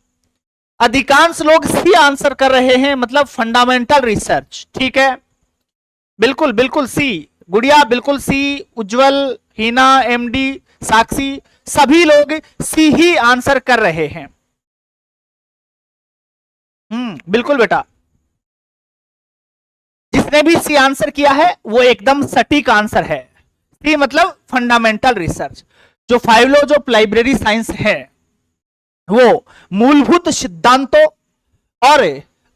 [SPEAKER 1] अधिकांश लोग सी आंसर कर रहे हैं, मतलब फंडामेंटल रिसर्च। ठीक है, बिल्कुल बिल्कुल सी। गुड़िया बिल्कुल सी, उज्जवल, हिना, एमडी, साक्षी, सभी लोग सी ही आंसर कर रहे हैं। बिल्कुल बेटा, जिसने भी सी आंसर किया है वो एकदम सटीक आंसर है। सी मतलब फंडामेंटल रिसर्च। जो 5 लॉज ऑफ लाइब्रेरी साइंस है वो मूलभूत सिद्धांतों और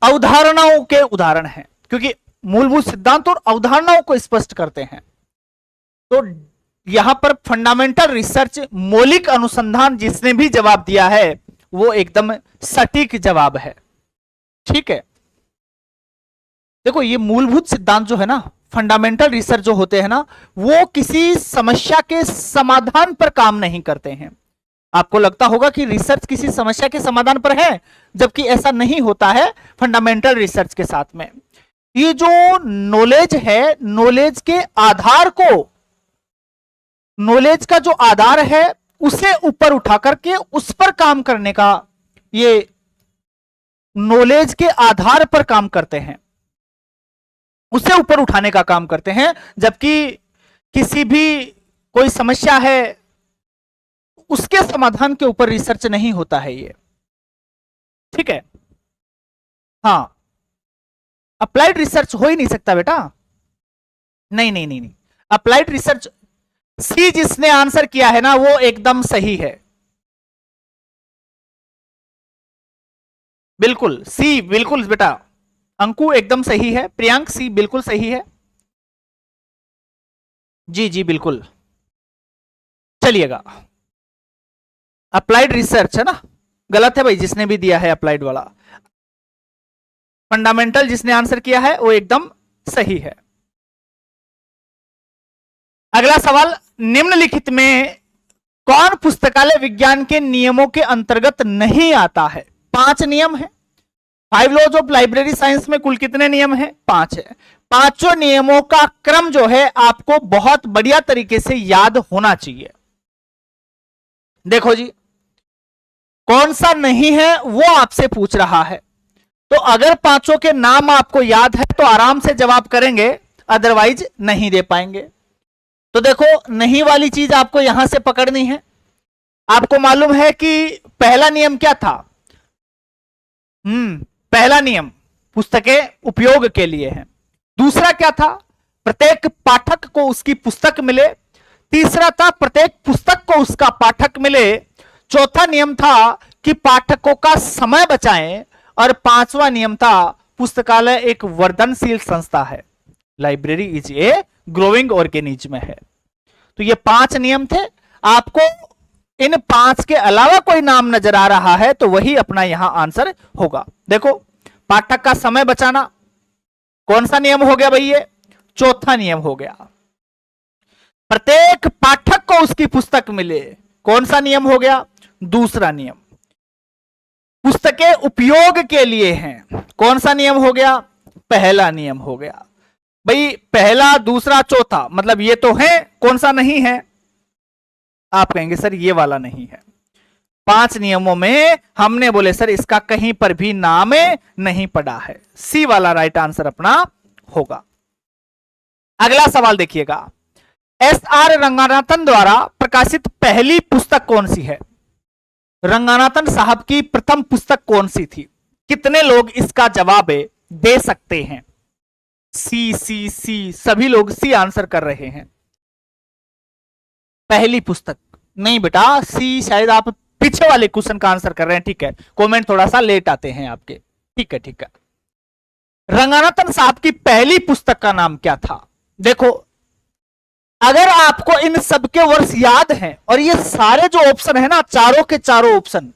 [SPEAKER 1] अवधारणाओं के उदाहरण हैं, क्योंकि मूलभूत सिद्धांत और अवधारणाओं को स्पष्ट करते हैं। तो यहां पर फंडामेंटल रिसर्च, मौलिक अनुसंधान, जिसने भी जवाब दिया है वो एकदम सटीक जवाब है। ठीक है, देखो ये मूलभूत सिद्धांत जो है ना, फंडामेंटल रिसर्च जो होते हैं ना, वो किसी समस्या के समाधान पर काम नहीं करते हैं। आपको लगता होगा कि रिसर्च किसी समस्या के समाधान पर है, जबकि ऐसा नहीं होता है फंडामेंटल रिसर्च के साथ में। ये जो नॉलेज है, नॉलेज के आधार को, नॉलेज का जो आधार है उसे ऊपर उठा करके उस पर काम करने का, ये नॉलेज के आधार पर काम करते हैं, उसे ऊपर उठाने का काम करते हैं। जबकि किसी भी कोई समस्या है उसके समाधान के ऊपर रिसर्च नहीं होता है ये। ठीक है, हाँ, अप्लाइड रिसर्च हो ही नहीं सकता बेटा। नहीं नहीं नहीं नहीं, अप्लाइड रिसर्च, सी जिसने आंसर किया है ना वो एकदम सही है। बिल्कुल सी, बिल्कुल बेटा, अंकु एकदम सही है, प्रियांक सी बिल्कुल सही है। जी जी बिल्कुल, चलिएगा। अप्लाइड रिसर्च है ना, गलत है भाई जिसने भी दिया है अप्लाइड वाला। फंडामेंटल जिसने आंसर किया है वो एकदम सही है। अगला सवाल, निम्नलिखित में कौन पुस्तकालय विज्ञान के नियमों के अंतर्गत नहीं आता है? 5 नियम है। 5 लॉज ऑफ लाइब्रेरी साइंस में कुल कितने नियम है? 5 है। 5 नियमों का क्रम जो है आपको बहुत बढ़िया तरीके से याद होना चाहिए। देखो जी, कौन सा नहीं है वो आपसे पूछ रहा है, तो अगर 5 के नाम आपको याद है तो आराम से जवाब करेंगे, अदरवाइज नहीं दे पाएंगे। तो देखो, नहीं वाली चीज आपको यहां से पकड़नी है। आपको मालूम है कि पहला नियम क्या था? पहला नियम पुस्तकें उपयोग के लिए है। दूसरा क्या था? प्रत्येक पाठक को उसकी पुस्तक मिले। तीसरा था प्रत्येक पुस्तक को उसका पाठक मिले। चौथा नियम था कि पाठकों का समय बचाएं। और 5वां नियम था पुस्तकालय एक वर्धनशील संस्था है, library is a growing organism है। तो ये 5 नियम थे। आपको इन 5 के अलावा कोई नाम नजर आ रहा है तो वही अपना यहां आंसर होगा। देखो, पाठक का समय बचाना कौन सा नियम हो गया भाई? ये चौथा नियम हो गया। प्रत्येक पाठक को उसकी पुस्तक मिले, कौन सा नियम हो गया? दूसरा नियम। पुस्तकें उपयोग के लिए हैं, कौन सा नियम हो गया? पहला नियम हो गया। भाई पहला, दूसरा, चौथा, मतलब ये तो है, कौन सा नहीं है? आप कहेंगे सर ये वाला नहीं है। 5 नियमों में हमने बोले सर इसका कहीं पर भी नाम नहीं पड़ा है। सी वाला राइट आंसर अपना होगा। अगला सवाल देखिएगा, एस.आर. रंगानाथन द्वारा प्रकाशित पहली पुस्तक कौन सी है? रंगानाथन साहब की प्रथम पुस्तक कौन सी थी? कितने लोग इसका जवाब दे सकते हैं? सी सी सी, सभी लोग सी आंसर कर रहे हैं। पहली पुस्तक नहीं बेटा, सी शायद आप पीछे वाले क्वेश्चन का आंसर कर रहे हैं। ठीक है, कमेंट थोड़ा सा लेट आते हैं आपके। ठीक है ठीक है, रंगानाथन साहब की पहली पुस्तक का नाम क्या था? देखो, अगर आपको इन सबके वर्ष याद हैं और ये सारे जो ऑप्शन है ना, चारों के चारों ऑप्शन,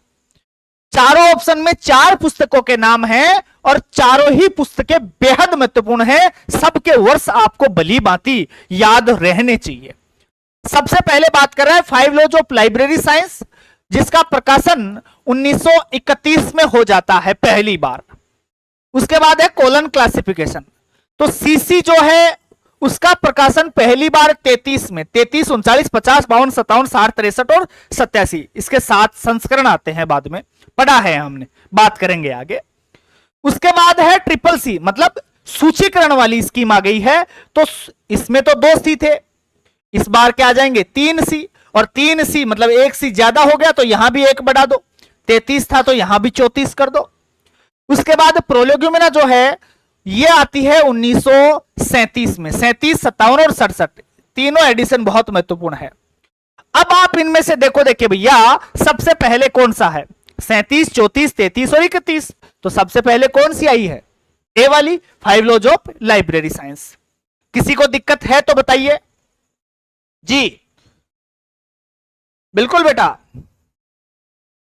[SPEAKER 1] चारों ऑप्शन में 4 पुस्तकों के नाम हैं और चारों ही पुस्तकें बेहद महत्वपूर्ण हैं। सबके वर्ष आपको भली भांति याद रहने चाहिए। सबसे पहले बात कर रहे हैं 5 लॉज ऑफ लाइब्रेरी साइंस, जिसका प्रकाशन 1931 में हो जाता है पहली बार। उसके बाद है कोलन क्लासिफिकेशन। तो सीसी जो है उसका प्रकाशन पहली बार 33 में, 33, 39, 50, 52, 57, 60, 63 और 87, इसके 7 संस्करण आते हैं बाद में। पढ़ा है हमने, बात करेंगे आगे। उसके बाद है ट्रिपल सी, मतलब सूचीकरण वाली स्कीम आ गई है। तो इसमें तो 2 सी थे, इस बार क्या आ जाएंगे 3 सी, और 3 सी मतलब 1 सी ज्यादा हो गया तो यहां भी 1 बढ़ा दो, 33 था तो यहां भी 34 कर दो। उसके बाद प्रोलेगुमिना जो है ये आती है 1937 में, 37, 57 और 67, तीनों एडिशन बहुत महत्वपूर्ण है। अब आप इनमें से देखो, देखिए भैया सबसे पहले कौन सा है, 37, 34, 33 और 31, तो सबसे पहले कौन सी आई है, ए वाली, 5 लॉज ऑफ लाइब्रेरी साइंस। किसी को दिक्कत है तो बताइए जी। बिल्कुल बेटा,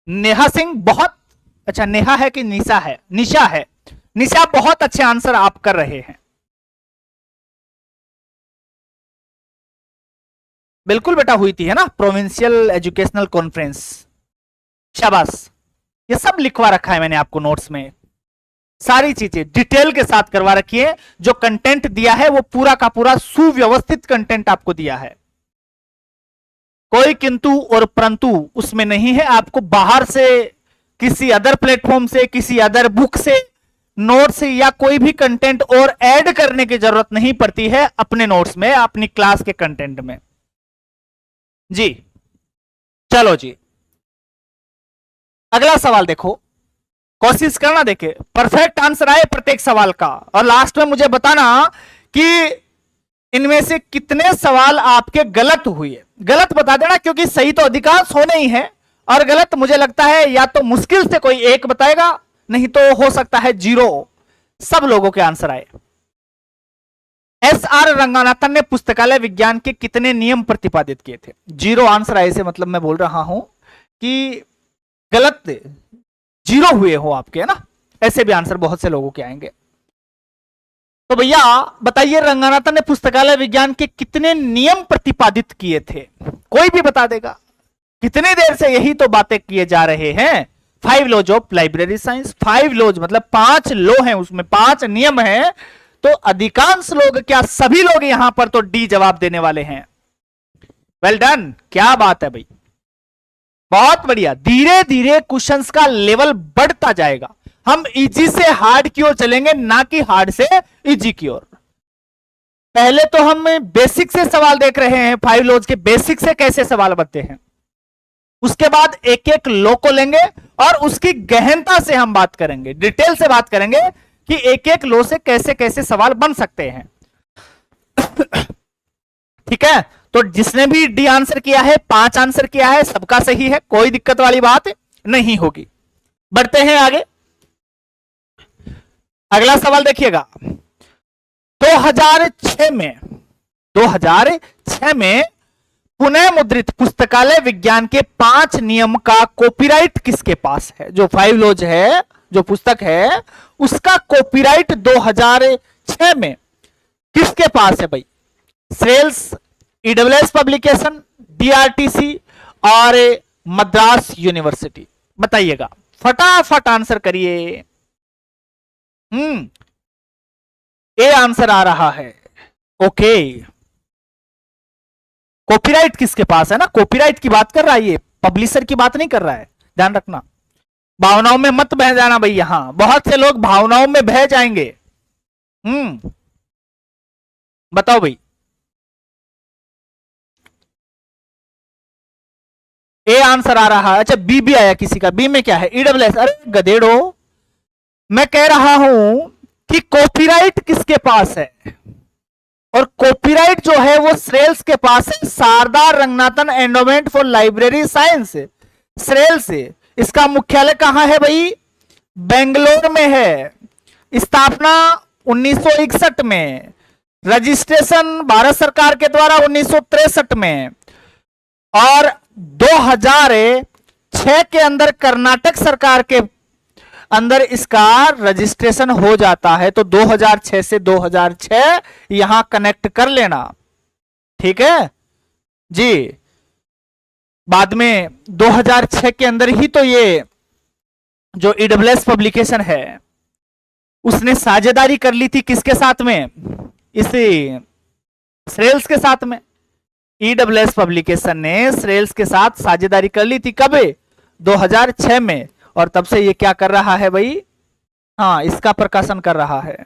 [SPEAKER 1] नेहा सिंह बहुत अच्छा, नेहा है कि निशा है, निशा है, निशा बहुत अच्छे आंसर आप कर रहे हैं। बिल्कुल बेटा हुई थी, है ना, प्रोविंशियल एजुकेशनल कॉन्फ्रेंस, शाबाश। ये सब लिखवा रखा है मैंने आपको नोट्स में, सारी चीजें डिटेल के साथ करवा रखी है। जो कंटेंट दिया है वो पूरा का पूरा सुव्यवस्थित कंटेंट आपको दिया है, कोई किंतु और परंतु उसमें नहीं है। आपको बाहर से किसी अदर प्लेटफॉर्म से, किसी अदर बुक से, नोट्स से या कोई भी कंटेंट और ऐड करने की जरूरत नहीं पड़ती है अपने नोट्स में, अपनी क्लास के कंटेंट में जी। चलो जी, अगला सवाल देखो, कोशिश करना देखे परफेक्ट आंसर आए प्रत्येक सवाल का, और लास्ट में मुझे बताना कि इनमें से कितने सवाल आपके गलत हुए। गलत बता देना, क्योंकि सही तो अधिकांश होने ही है, और गलत मुझे लगता है या तो मुश्किल से कोई एक बताएगा, नहीं तो हो सकता है 0 सब लोगों के आंसर आए। एस.आर. रंगनाथन ने पुस्तकालय विज्ञान के कितने नियम प्रतिपादित किए थे। 0 आंसर आए से मतलब मैं बोल रहा हूं कि गलत 0 हुए हो आपके, है ना, ऐसे भी आंसर बहुत से लोगों के आएंगे। तो भैया बताइए, रंगनाथन ने पुस्तकालय विज्ञान के कितने नियम प्रतिपादित किए थे, कोई भी बता देगा। कितनी देर से यही तो बातें किए जा रहे हैं। 5 laws of library science, 5 laws मतलब 5 लॉ हैं, उसमें 5 नियम हैं। तो अधिकांश लोग, क्या सभी लोग यहां पर तो डी जवाब देने वाले हैं। वेल डन, क्या बात है भाई, बहुत बढ़िया। धीरे धीरे क्वेश्चंस का लेवल बढ़ता जाएगा, हम इजी से हार्ड की ओर चलेंगे, ना कि हार्ड से इजी की ओर। पहले तो हम बेसिक से सवाल देख रहे हैं, 5 लॉज के बेसिक से कैसे सवाल बनते हैं। उसके बाद एक एक लॉ को लेंगे और उसकी गहनता से हम बात करेंगे, डिटेल से बात करेंगे कि एक एक लॉ से कैसे कैसे सवाल बन सकते हैं। ठीक है, तो जिसने भी डी आंसर किया है, 5 आंसर किया है, सबका सही है, कोई दिक्कत वाली बात नहीं होगी। बढ़ते हैं आगे, अगला सवाल देखिएगा। 2006 में पुनः मुद्रित पुस्तकालय विज्ञान के 5 नियम का कॉपीराइट किसके पास है। जो 5 लॉज है, जो पुस्तक है, उसका कॉपीराइट 2006 में किसके पास है भाई। सेल्स, ईडब्ल्यूएस पब्लिकेशन, डीआरटीसी और मद्रास यूनिवर्सिटी। बताइएगा, फटाफट आंसर करिए। ए आंसर आ रहा है। ओके, कॉपीराइट किसके पास है ना, कॉपीराइट की बात कर रहा है, ये पब्लिशर की बात नहीं कर रहा है, ध्यान रखना। भावनाओं में मत बह जाना भाई, यहां बहुत से लोग भावनाओं में बह जाएंगे। बताओ भाई, ए आंसर आ रहा है। अच्छा, बी भी आया किसी का, बी में क्या है, ईडब्ल्यूएस। अरे गधेड़ो, मैं कह रहा हूं कि कॉपीराइट किसके पास है, और कॉपीराइट जो है वो श्रेल्स के पास है, Sarada Ranganathan endowment for library science, SRELS. इसका मुख्यालय कहां है भाई, बेंगलोर में है। स्थापना 1961 में, रजिस्ट्रेशन भारत सरकार के द्वारा 1963 में, और 2006 के अंदर कर्नाटक सरकार के अंदर इसका रजिस्ट्रेशन हो जाता है। तो 2006 से 2006 यहां कनेक्ट कर लेना, ठीक है जी। बाद में 2006 के अंदर ही तो ये जो ईडब्ल्यूएस पब्लिकेशन है उसने साझेदारी कर ली थी किसके साथ में, इसी श्रेल्स के साथ में। ईडब्ल्यूएस पब्लिकेशन ने श्रेल्स के साथ साझेदारी कर ली थी, कब, 2006 में। और तब से ये क्या कर रहा है भाई, हाँ इसका प्रकाशन कर रहा है।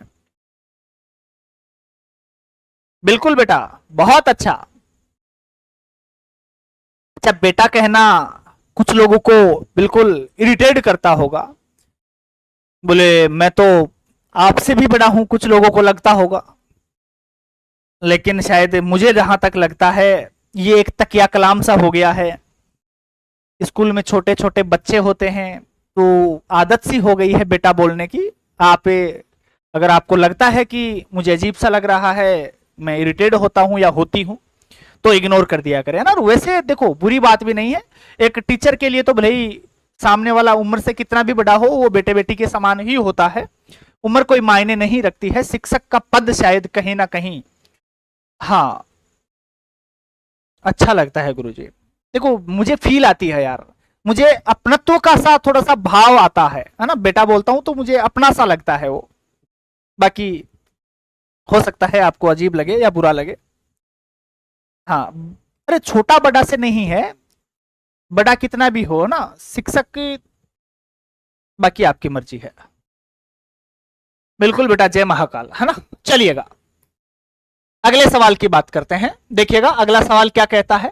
[SPEAKER 1] बिल्कुल बेटा, बहुत अच्छा। अच्छा बेटा कहना कुछ लोगों को बिल्कुल इरिटेट करता होगा, बोले मैं तो आपसे भी बड़ा हूं, कुछ लोगों को लगता होगा। लेकिन शायद मुझे जहां तक लगता है ये एक तकिया कलाम सा हो गया है। स्कूल में छोटे छोटे बच्चे होते हैं तो आदत सी हो गई है बेटा बोलने की। आप अगर आपको लगता है कि मुझे अजीब सा लग रहा है, मैं इरिटेट होता हूं या होती हूं, तो इग्नोर कर दिया करें ना। वैसे देखो बुरी बात भी नहीं है, एक टीचर के लिए तो भले ही सामने वाला उम्र से कितना भी बड़ा हो वो बेटे बेटी के समान ही होता है, उम्र कोई मायने नहीं रखती है। शिक्षक का पद शायद कहीं ना कहीं हाँ अच्छा लगता है गुरुजी। देखो मुझे फील आती है यार, मुझे अपनत्व का सा थोड़ा सा भाव आता है ना, बेटा बोलता हूं तो मुझे अपना सा लगता है वो। बाकी हो सकता है आपको अजीब लगे या बुरा लगे। हाँ अरे छोटा बड़ा से नहीं है, बड़ा कितना भी हो ना शिक्षक की, बाकी आपकी मर्जी है। बिल्कुल बेटा, जय महाकाल, है ना। चलिएगा अगले सवाल की बात करते हैं। देखिएगा अगला सवाल क्या कहता है।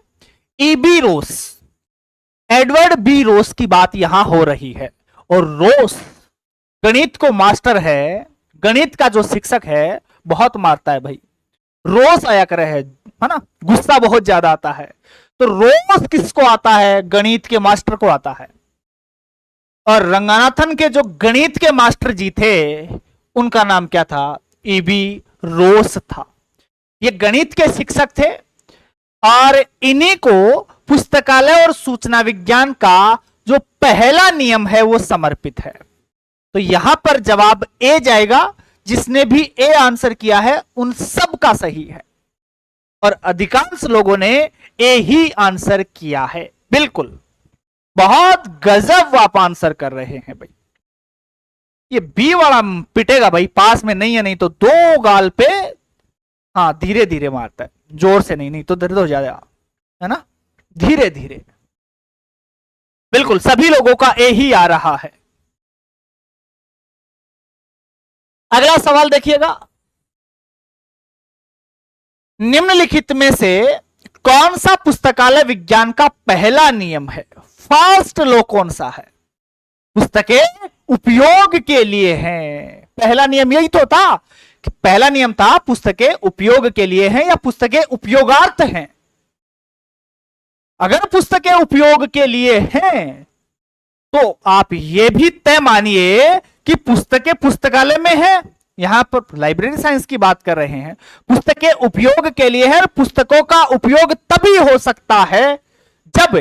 [SPEAKER 1] ईबी रोस, एडवर्ड बी रोस की बात यहां हो रही है, और रोस गणित को मास्टर है, गणित का जो शिक्षक है बहुत मारता है भाई, रोस आया करे है ना, गुस्सा बहुत ज्यादा आता है। तो रोस किसको आता है, गणित के मास्टर को आता है। और रंगनाथन के जो गणित के मास्टर जी थे उनका नाम क्या था, ईबी रोस था। ये गणित के शिक्षक थे और इन्हीं को पुस्तकालय और सूचना विज्ञान का जो पहला नियम है वो समर्पित है। तो यहां पर जवाब ए जाएगा। जिसने भी ए आंसर किया है उन सब का सही है, और अधिकांश लोगों ने ए ही आंसर किया है। बिल्कुल बहुत गजब आप आंसर कर रहे हैं भाई। ये बी वाला पिटेगा भाई, पास में नहीं है, नहीं तो दो गाल पे, हाँ धीरे धीरे मारता है, जोर से नहीं, नहीं तो दर्द हो जाएगा, है ना, धीरे धीरे। बिल्कुल सभी लोगों का ए ही आ रहा है। अगला सवाल देखिएगा। निम्नलिखित में से कौन सा पुस्तकालय विज्ञान का पहला नियम है, फर्स्ट लॉ कौन सा है। पुस्तकें उपयोग के लिए हैं, पहला नियम यही तो था कि पहला नियम था पुस्तकें उपयोग के लिए हैं या पुस्तकें उपयोगार्थ हैं। अगर पुस्तकें उपयोग के लिए हैं तो आप ये भी तय मानिए कि पुस्तकें पुस्तकालय में है। यहां पर लाइब्रेरी साइंस की बात कर रहे हैं, पुस्तकें उपयोग के लिए है। पुस्तकों का उपयोग तभी हो सकता है जब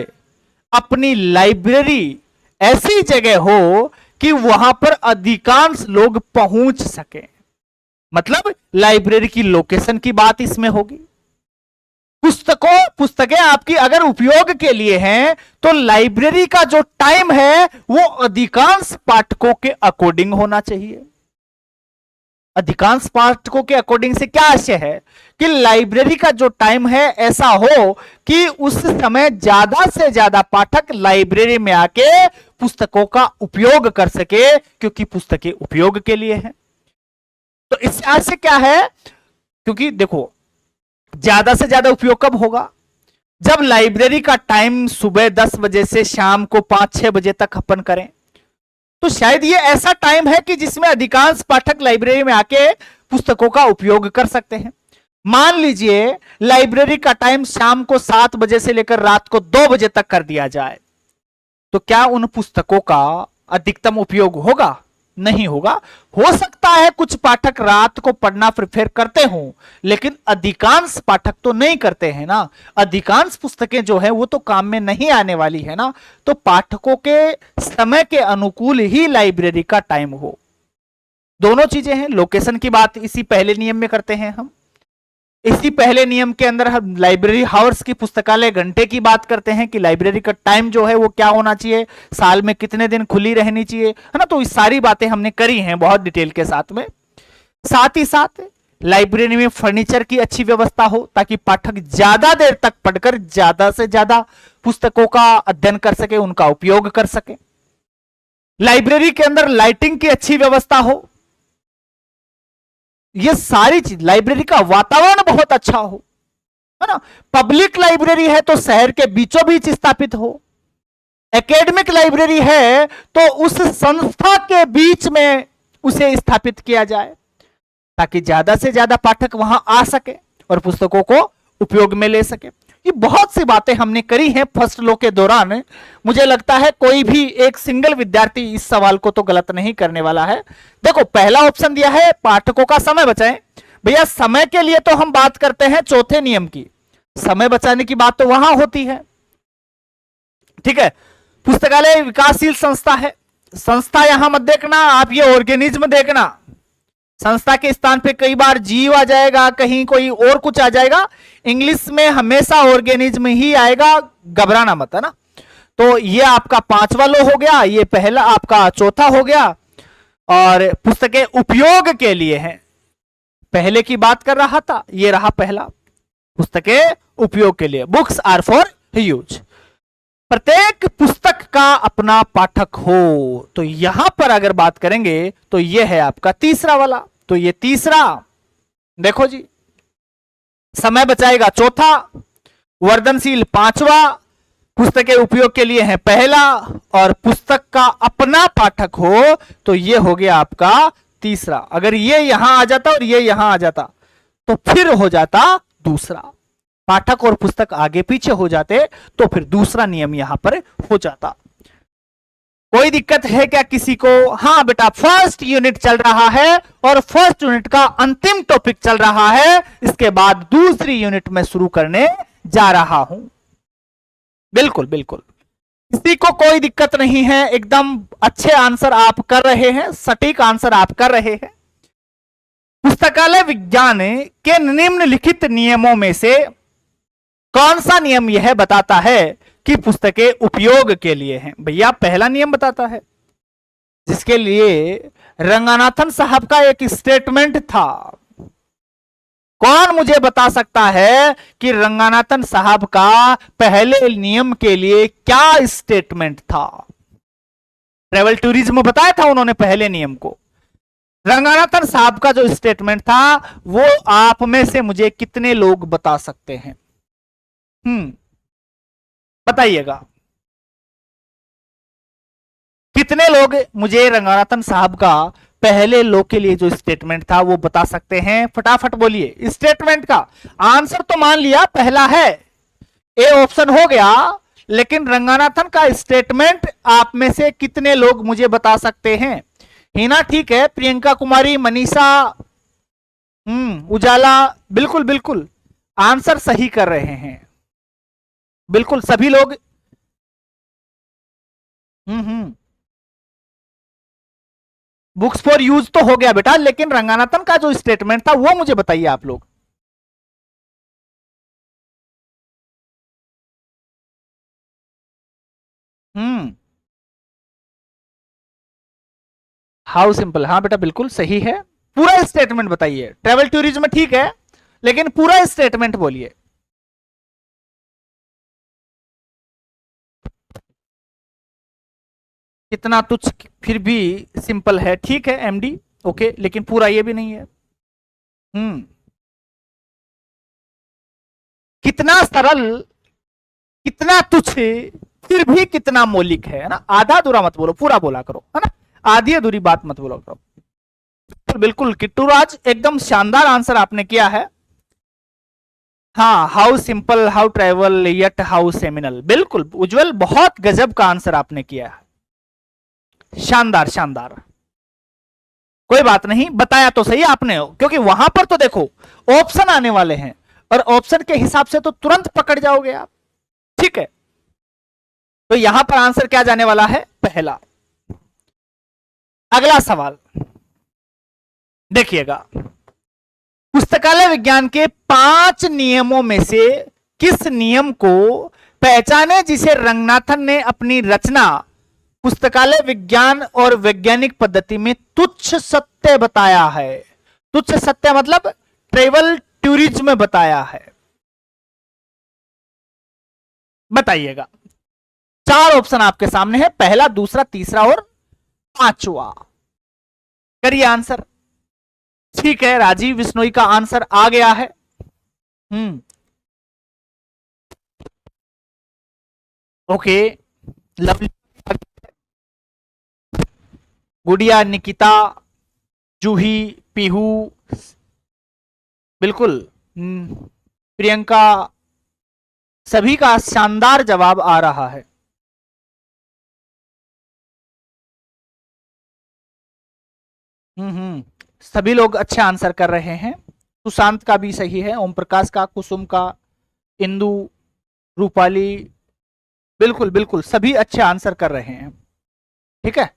[SPEAKER 1] अपनी लाइब्रेरी ऐसी जगह हो कि वहां पर अधिकांश लोग पहुंच सके। मतलब लाइब्रेरी की लोकेशन की बात इसमें होगी। पुस्तकें आपकी अगर उपयोग के लिए हैं तो लाइब्रेरी का जो टाइम है वो अधिकांश पाठकों के अकॉर्डिंग होना चाहिए। अधिकांश पाठकों के अकॉर्डिंग से क्या आशय है कि लाइब्रेरी का जो टाइम है ऐसा हो कि उस समय ज्यादा से ज्यादा पाठक लाइब्रेरी में आके पुस्तकों का उपयोग कर सके, क्योंकि पुस्तकें उपयोग के लिए हैं। तो इस आशय क्या है, क्योंकि देखो ज्यादा से ज्यादा उपयोग कब होगा, जब लाइब्रेरी का टाइम सुबह 10 बजे से शाम को 5-6 बजे तक अपन करें। तो शायद ये ऐसा टाइम है कि जिसमें अधिकांश पाठक लाइब्रेरी में आके पुस्तकों का उपयोग कर सकते हैं। मान लीजिए लाइब्रेरी का टाइम शाम को 7 बजे से लेकर रात को 2 बजे तक कर दिया जाए, तो क्या उन पुस्तकों का अधिकतम उपयोग होगा, नहीं होगा। हो सकता है कुछ पाठक रात को पढ़ना प्रेफर करते हों, लेकिन अधिकांश पाठक तो नहीं करते हैं ना। अधिकांश पुस्तकें जो है वो तो काम में नहीं आने वाली है ना। तो पाठकों के समय के अनुकूल ही लाइब्रेरी का टाइम हो। दोनों चीजें हैं। लोकेशन की बात इसी पहले नियम में करते हैं हम, इसी पहले नियम के अंदर हम लाइब्रेरी हावर्स की, पुस्तकालय घंटे की बात करते हैं कि लाइब्रेरी का टाइम जो है वो क्या होना चाहिए, साल में कितने दिन खुली रहनी चाहिए, है ना। तो इस सारी बातें हमने करी हैं बहुत डिटेल के साथ में। साथ ही साथ लाइब्रेरी में फर्नीचर की अच्छी व्यवस्था हो ताकि पाठक ज्यादा देर तक पढ़कर ज्यादा से ज्यादा पुस्तकों का अध्ययन कर सके, उनका उपयोग कर सके। लाइब्रेरी के अंदर लाइटिंग की अच्छी व्यवस्था हो, ये सारी चीज, लाइब्रेरी का वातावरण बहुत अच्छा हो, है ना। पब्लिक लाइब्रेरी है तो शहर के बीचों बीच स्थापित हो, एकेडमिक लाइब्रेरी है तो उस संस्था के बीच में उसे स्थापित किया जाए ताकि ज्यादा से ज्यादा पाठक वहां आ सके और पुस्तकों को उपयोग में ले सके। ये बहुत सी बातें हमने करी हैं फर्स्ट लॉ के दौरान। मुझे लगता है कोई भी एक सिंगल विद्यार्थी इस सवाल को तो गलत नहीं करने वाला है। देखो, पहला ऑप्शन दिया है पाठकों का समय बचाएं। भैया, समय के लिए तो हम बात करते हैं चौथे नियम की, समय बचाने की बात तो वहां होती है, ठीक है। पुस्तकालय विकासशील संस्था है, संस्था यहां मत देखना आप, ये ऑर्गेनिज्म देखना। संस्था के स्थान पे कई बार जीव आ जाएगा, कहीं कोई और कुछ आ जाएगा, इंग्लिश में हमेशा ऑर्गेनिज्म ही आएगा, घबराना मत, है ना। तो ये आपका पांचवा लॉ हो गया, ये पहला आपका चौथा हो गया। और पुस्तकें उपयोग के लिए हैं, पहले की बात कर रहा था, ये रहा पहला, पुस्तकें उपयोग के लिए, बुक्स आर फॉर यूज। प्रत्येक पुस्तक का अपना पाठक हो, तो यहां पर अगर बात करेंगे तो यह है आपका तीसरा वाला। तो ये तीसरा, देखो जी, समय बचाएगा चौथा, वर्धनशील पांचवा, पुस्तकें उपयोग के लिए है पहला, और पुस्तक का अपना पाठक हो तो ये हो गया आपका तीसरा। अगर ये यहां आ जाता और ये यहां आ जाता तो फिर हो जाता दूसरा। पाठक और पुस्तक आगे पीछे हो जाते तो फिर दूसरा नियम यहां पर हो जाता। कोई दिक्कत है क्या किसी को? हाँ बेटा, फर्स्ट यूनिट चल रहा है और फर्स्ट यूनिट का अंतिम टॉपिक चल रहा है, इसके बाद दूसरी यूनिट में शुरू करने जा रहा हूं। बिल्कुल बिल्कुल, किसी को कोई दिक्कत नहीं है, एकदम अच्छे आंसर आप कर रहे हैं, सटीक आंसर आप कर रहे हैं। पुस्तकालय विज्ञान के निम्नलिखित नियमों में से कौन सा नियम यह बताता है कि पुस्तकें उपयोग के लिए हैं? भैया, पहला नियम बताता है, जिसके लिए रंगनाथन साहब का एक स्टेटमेंट था। कौन मुझे बता सकता है कि रंगनाथन साहब का पहले नियम के लिए क्या स्टेटमेंट था? ट्रेवल टूरिज्म बताया था उन्होंने पहले नियम को। रंगनाथन साहब का जो स्टेटमेंट था वो आप में से मुझे कितने लोग बता सकते हैं? बताइएगा, कितने लोग मुझे रंगनाथन साहब का पहले लॉ के लिए जो स्टेटमेंट था वो बता सकते हैं? फटाफट बोलिए। स्टेटमेंट का आंसर तो मान लिया पहला है, ए ऑप्शन हो गया, लेकिन रंगनाथन का स्टेटमेंट आप में से कितने लोग मुझे बता सकते हैं? हिना ठीक है, प्रियंका कुमारी, मनीषा, उजाला, बिल्कुल बिल्कुल आंसर सही कर रहे हैं, बिल्कुल सभी लोग। बुक्स फॉर यूज तो हो गया बेटा, लेकिन रंगनाथन का जो स्टेटमेंट था वो मुझे बताइए आप लोग। हाउ सिंपल, हाँ बेटा बिल्कुल सही है। पूरा स्टेटमेंट बताइए। ट्रेवल टूरिज्म ठीक है, लेकिन पूरा स्टेटमेंट बोलिए। कितना तुच्छ फिर भी सिंपल है, ठीक है एमडी, ओके, लेकिन पूरा ये भी नहीं है। कितना सरल, कितना तुच्छ, फिर भी कितना मौलिक है ना। आधा अधूरा मत बोलो, पूरा बोला करो, है ना। आधी अधूरी बात मत बोलो करो। बिल्कुल किट्टू राज, एकदम शानदार आंसर आपने किया है। हाँ, how simple, how travel, yet how seminal, बिल्कुल उज्जवल, बहुत गजब का आंसर आपने किया है, शानदार शानदार। कोई बात नहीं, बताया तो सही आपने, क्योंकि वहां पर तो देखो ऑप्शन आने वाले हैं और ऑप्शन के हिसाब से तो तुरंत पकड़ जाओगे आप, ठीक है। तो यहां पर आंसर क्या जाने वाला है? पहला। अगला सवाल देखिएगा, पुस्तकालय विज्ञान के 5 नियमों में से किस नियम को पहचाने जिसे रंगनाथन ने अपनी रचना पुस्तकालय विज्ञान और वैज्ञानिक पद्धति में तुच्छ सत्य बताया है? तुच्छ सत्य मतलब ट्रेवल टूरिज्म बताया है। बताइएगा, 4 ऑप्शन आपके सामने है, पहला, दूसरा, तीसरा और पांचवा। करिए आंसर। ठीक है, राजीव बिश्नोई का आंसर आ गया है। ओके, लवली, गुड़िया, निकिता, जूही, पीहू, बिल्कुल, प्रियंका, सभी का शानदार जवाब आ रहा है। सभी लोग अच्छे आंसर कर रहे हैं। सुशांत का भी सही है, ओम प्रकाश का, कुसुम का, इंदु, रूपाली, बिल्कुल बिल्कुल सभी अच्छे आंसर कर रहे हैं। ठीक है,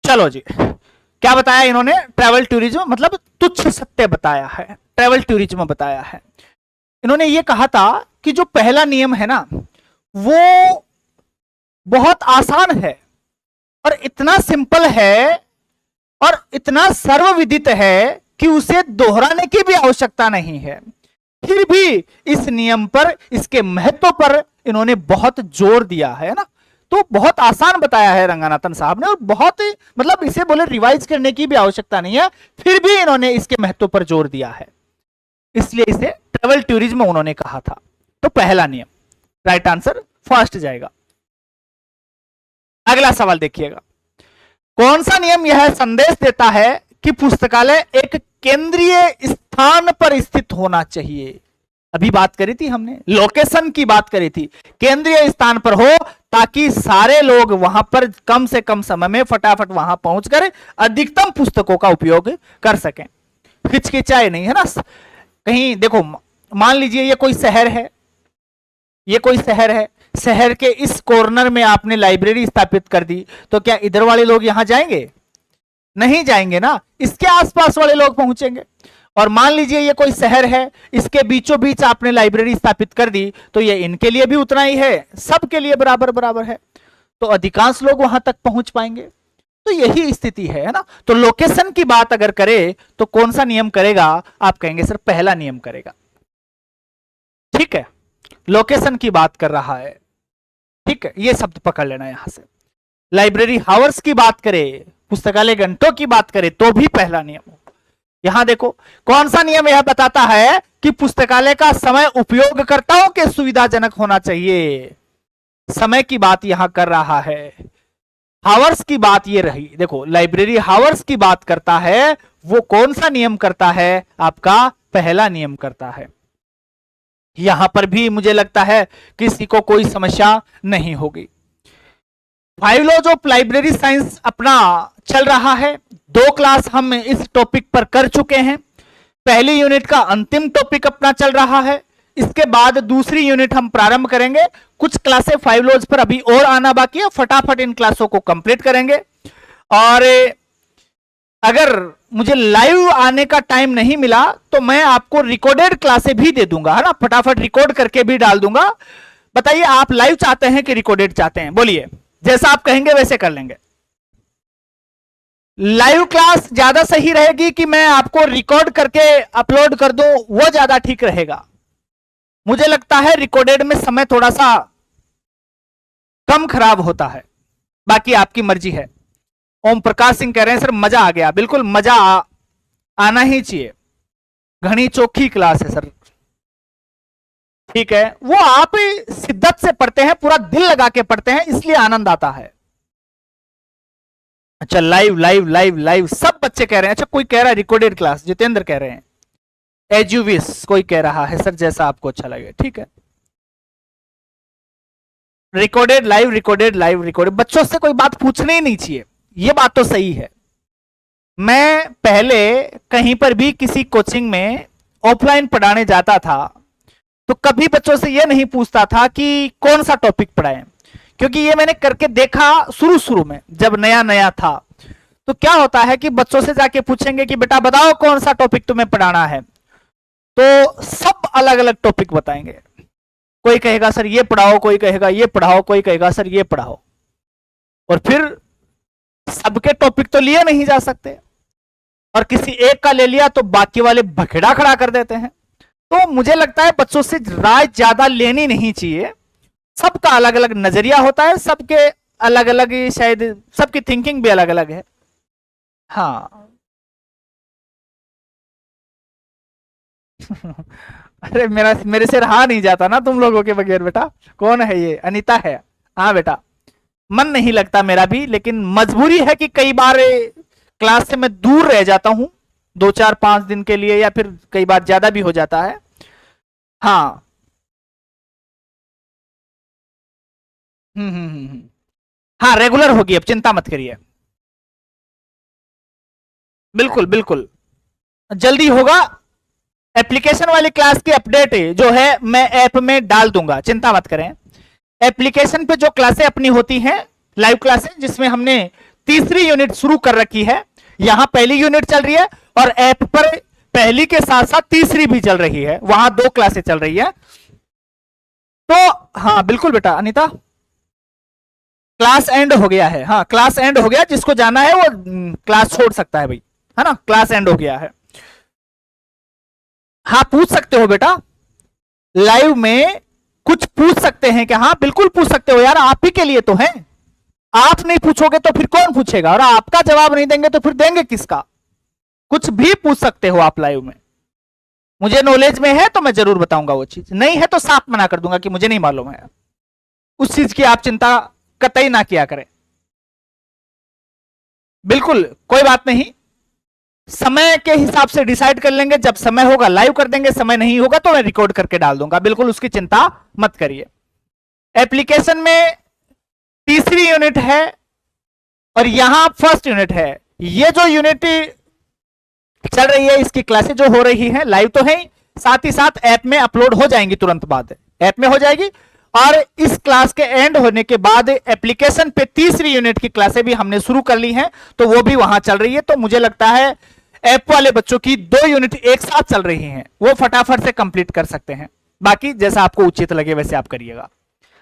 [SPEAKER 1] चलो जी, क्या बताया इन्होंने? ट्रैवल टूरिज्म, मतलब तुच्छ सत्य बताया है, ट्रैवल टूरिज्म बताया है। इन्होंने ये कहा था कि जो पहला नियम है ना, वो बहुत आसान है और इतना सिंपल है और इतना सर्वविदित है कि उसे दोहराने की भी आवश्यकता नहीं है। फिर भी इस नियम पर, इसके महत्व पर इन्होंने बहुत जोर दिया है ना। तो बहुत आसान बताया है रंगनाथन साहब ने, और बहुत, मतलब इसे बोले रिवाइज करने की भी आवश्यकता नहीं है, फिर भी इन्होंने इसके महत्व पर जोर दिया है, इसलिए इसे ट्रैवल टूरिज्म उन्होंने कहा था। तो पहला नियम राइट आंसर फर्स्ट जाएगा। अगला सवाल देखिएगा, कौन सा नियम यह संदेश देता है कि पुस्तकालय एक केंद्रीय स्थान पर स्थित होना चाहिए? अभी बात करी थी हमने, लोकेशन की बात करी थी, केंद्रीय स्थान पर हो ताकि सारे लोग वहां पर कम से कम समय में फटाफट वहां पहुंचकर अधिकतम पुस्तकों का उपयोग कर सकें। हिचकिचाए नहीं, है ना। कहीं देखो, मान लीजिए ये कोई शहर है, ये कोई शहर है, शहर के इस कॉर्नर में आपने लाइब्रेरी स्थापित कर दी, तो क्या इधर वाले लोग यहां जाएंगे? नहीं जाएंगे ना, इसके आसपास वाले लोग पहुंचेंगे। और मान लीजिए ये कोई शहर है, इसके बीचों बीच आपने लाइब्रेरी स्थापित कर दी, तो ये इनके लिए भी उतना ही है, सबके लिए बराबर बराबर है, तो अधिकांश लोग वहां तक पहुंच पाएंगे। तो यही स्थिति है ना। तो लोकेशन की बात अगर करे तो कौन सा नियम करेगा? आप कहेंगे सर पहला नियम करेगा। ठीक है, लोकेशन की बात कर रहा है। ठीक है, ये शब्द पकड़ लेना यहां से। लाइब्रेरी हावर्स की बात करें, पुस्तकालय घंटों की बात करें, तो भी पहला नियम हो। यहां देखो, कौन सा नियम यह बताता है कि पुस्तकालय का समय उपयोगकर्ताओं के सुविधाजनक होना चाहिए? समय की बात यहां कर रहा है, हावर्स की बात ये रही। देखो, लाइब्रेरी हावर्स की बात करता है, वो कौन सा नियम करता है? आपका पहला नियम करता है। यहां पर भी मुझे लगता है किसी को कोई समस्या नहीं होगी। 5 लॉज ऑफ लाइब्रेरी साइंस अपना चल रहा है, 2 क्लास हम इस टॉपिक पर कर चुके हैं। पहली यूनिट का अंतिम टॉपिक अपना चल रहा है, इसके बाद दूसरी यूनिट हम प्रारंभ करेंगे। कुछ क्लासें 5 लॉज पर अभी और आना बाकी है, फटाफट इन क्लासों को कंप्लीट करेंगे। और अगर मुझे लाइव आने का टाइम नहीं मिला तो मैं आपको रिकॉर्डेड क्लासें भी दे दूंगा, है ना, फटाफट रिकॉर्ड करके भी डाल दूंगा। बताइए, आप लाइव चाहते हैं कि रिकॉर्डेड चाहते हैं? बोलिए, जैसा आप कहेंगे वैसे कर लेंगे। लाइव क्लास ज्यादा सही रहेगी कि मैं आपको रिकॉर्ड करके अपलोड कर दूं, वो ज्यादा ठीक रहेगा? मुझे लगता है रिकॉर्डेड में समय थोड़ा सा कम खराब होता है, बाकी आपकी मर्जी है। ओम प्रकाश सिंह कह रहे हैं सर मजा आ गया। बिल्कुल मजा आना ही चाहिए, घनी चोखी क्लास है सर। ठीक है, वो आप शिद्दत से पढ़ते हैं, पूरा दिल लगा के पढ़ते हैं, इसलिए आनंद आता है। अच्छा, लाइव लाइव लाइव लाइव सब बच्चे कह रहे हैं। अच्छा, कोई कह रहा है रिकॉर्डेड क्लास, जितेंद्र कह रहे हैं। एज यू विश कोई कह रहा है, सर जैसा आपको अच्छा लगे। ठीक है, recorded live, recorded live, recorded. बच्चों से कोई बात पूछनी ही नहीं चाहिए, ये बात तो सही है। मैं पहले कहीं पर भी किसी कोचिंग में ऑफलाइन पढ़ाने जाता था तो कभी बच्चों से यह नहीं पूछता था कि कौन सा टॉपिक पढ़ाएं, क्योंकि ये मैंने करके देखा शुरू में जब नया नया था। तो क्या होता है कि बच्चों से जाके पूछेंगे कि बेटा बताओ कौन सा टॉपिक तुम्हें पढ़ाना है, तो सब अलग अलग टॉपिक बताएंगे। कोई कहेगा सर ये पढ़ाओ, कोई कहेगा ये पढ़ाओ, कोई कहेगा सर ये पढ़ाओ, और फिर सबके टॉपिक तो लिए नहीं जा सकते, और किसी एक का ले लिया तो बाकी वाले भखेड़ा खड़ा कर देते हैं। तो मुझे लगता है बच्चों से राय ज्यादा लेनी नहीं चाहिए, सबका अलग अलग नजरिया होता है, सबके अलग अलग ही शायद सबकी थिंकिंग भी अलग अलग है। हाँ अरे मेरे से रहा नहीं जाता ना तुम लोगों के बगैर बेटा। कौन है ये? अनीता है। हाँ बेटा, मन नहीं लगता मेरा भी, लेकिन मजबूरी है कि कई बार क्लास से मैं दूर रह जाता हूं 2 4 5 दिन के लिए, या फिर कई बार ज्यादा भी हो जाता है। हाँ। हाँ रेगुलर होगी, अब चिंता मत करिए। बिल्कुल बिल्कुल जल्दी होगा। एप्लीकेशन वाली क्लास की अपडेट जो है मैं ऐप में डाल दूंगा, चिंता मत करें। एप्लीकेशन पे जो क्लासें अपनी होती हैं, लाइव क्लासें, जिसमें हमने तीसरी यूनिट शुरू कर रखी है, यहां पहली यूनिट चल रही है और ऐप पर पहली के साथ साथ तीसरी भी चल रही है, वहां 2 क्लासें चल रही है। तो हाँ बिल्कुल बेटा अनीता, क्लास एंड हो गया है। हाँ क्लास एंड हो गया, जिसको जाना है वो क्लास छोड़ सकता है भाई, है ना, क्लास एंड हो गया है। हाँ पूछ सकते हो बेटा, लाइव में कुछ पूछ सकते हैं क्या? हाँ बिल्कुल पूछ सकते हो यार, आप ही के लिए तो है। आप नहीं पूछोगे तो फिर कौन पूछेगा, और आपका जवाब नहीं देंगे तो फिर देंगे किसका? कुछ भी पूछ सकते हो आप लाइव में। मुझे नॉलेज में है तो मैं जरूर बताऊंगा, वो चीज नहीं है तो साफ मना कर दूंगा कि मुझे नहीं मालूम है। उस चीज की आप चिंता कतई ना किया करें। बिल्कुल कोई बात नहीं, समय के हिसाब से डिसाइड कर लेंगे, जब समय होगा लाइव कर देंगे, समय नहीं होगा तो मैं रिकॉर्ड करके डाल दूंगा, बिल्कुल उसकी चिंता मत करिए। एप्लीकेशन में तीसरी यूनिट है और यहां फर्स्ट यूनिट है। ये जो यूनिट चल रही है, इसकी क्लासेस जो हो रही है लाइव तो है ही, साथ ही साथ ऐप में अपलोड हो जाएंगी, तुरंत बाद ऐप में हो जाएगी। और इस क्लास के एंड होने के बाद एप्लीकेशन पे तीसरी यूनिट की क्लासें भी हमने शुरू कर ली हैं, तो वो भी वहां चल रही है। तो मुझे लगता है ऐप वाले बच्चों की 2 यूनिट एक साथ चल रही हैं, वो फटाफट से कंप्लीट कर सकते हैं। बाकी जैसा आपको उचित लगे वैसे आप करिएगा।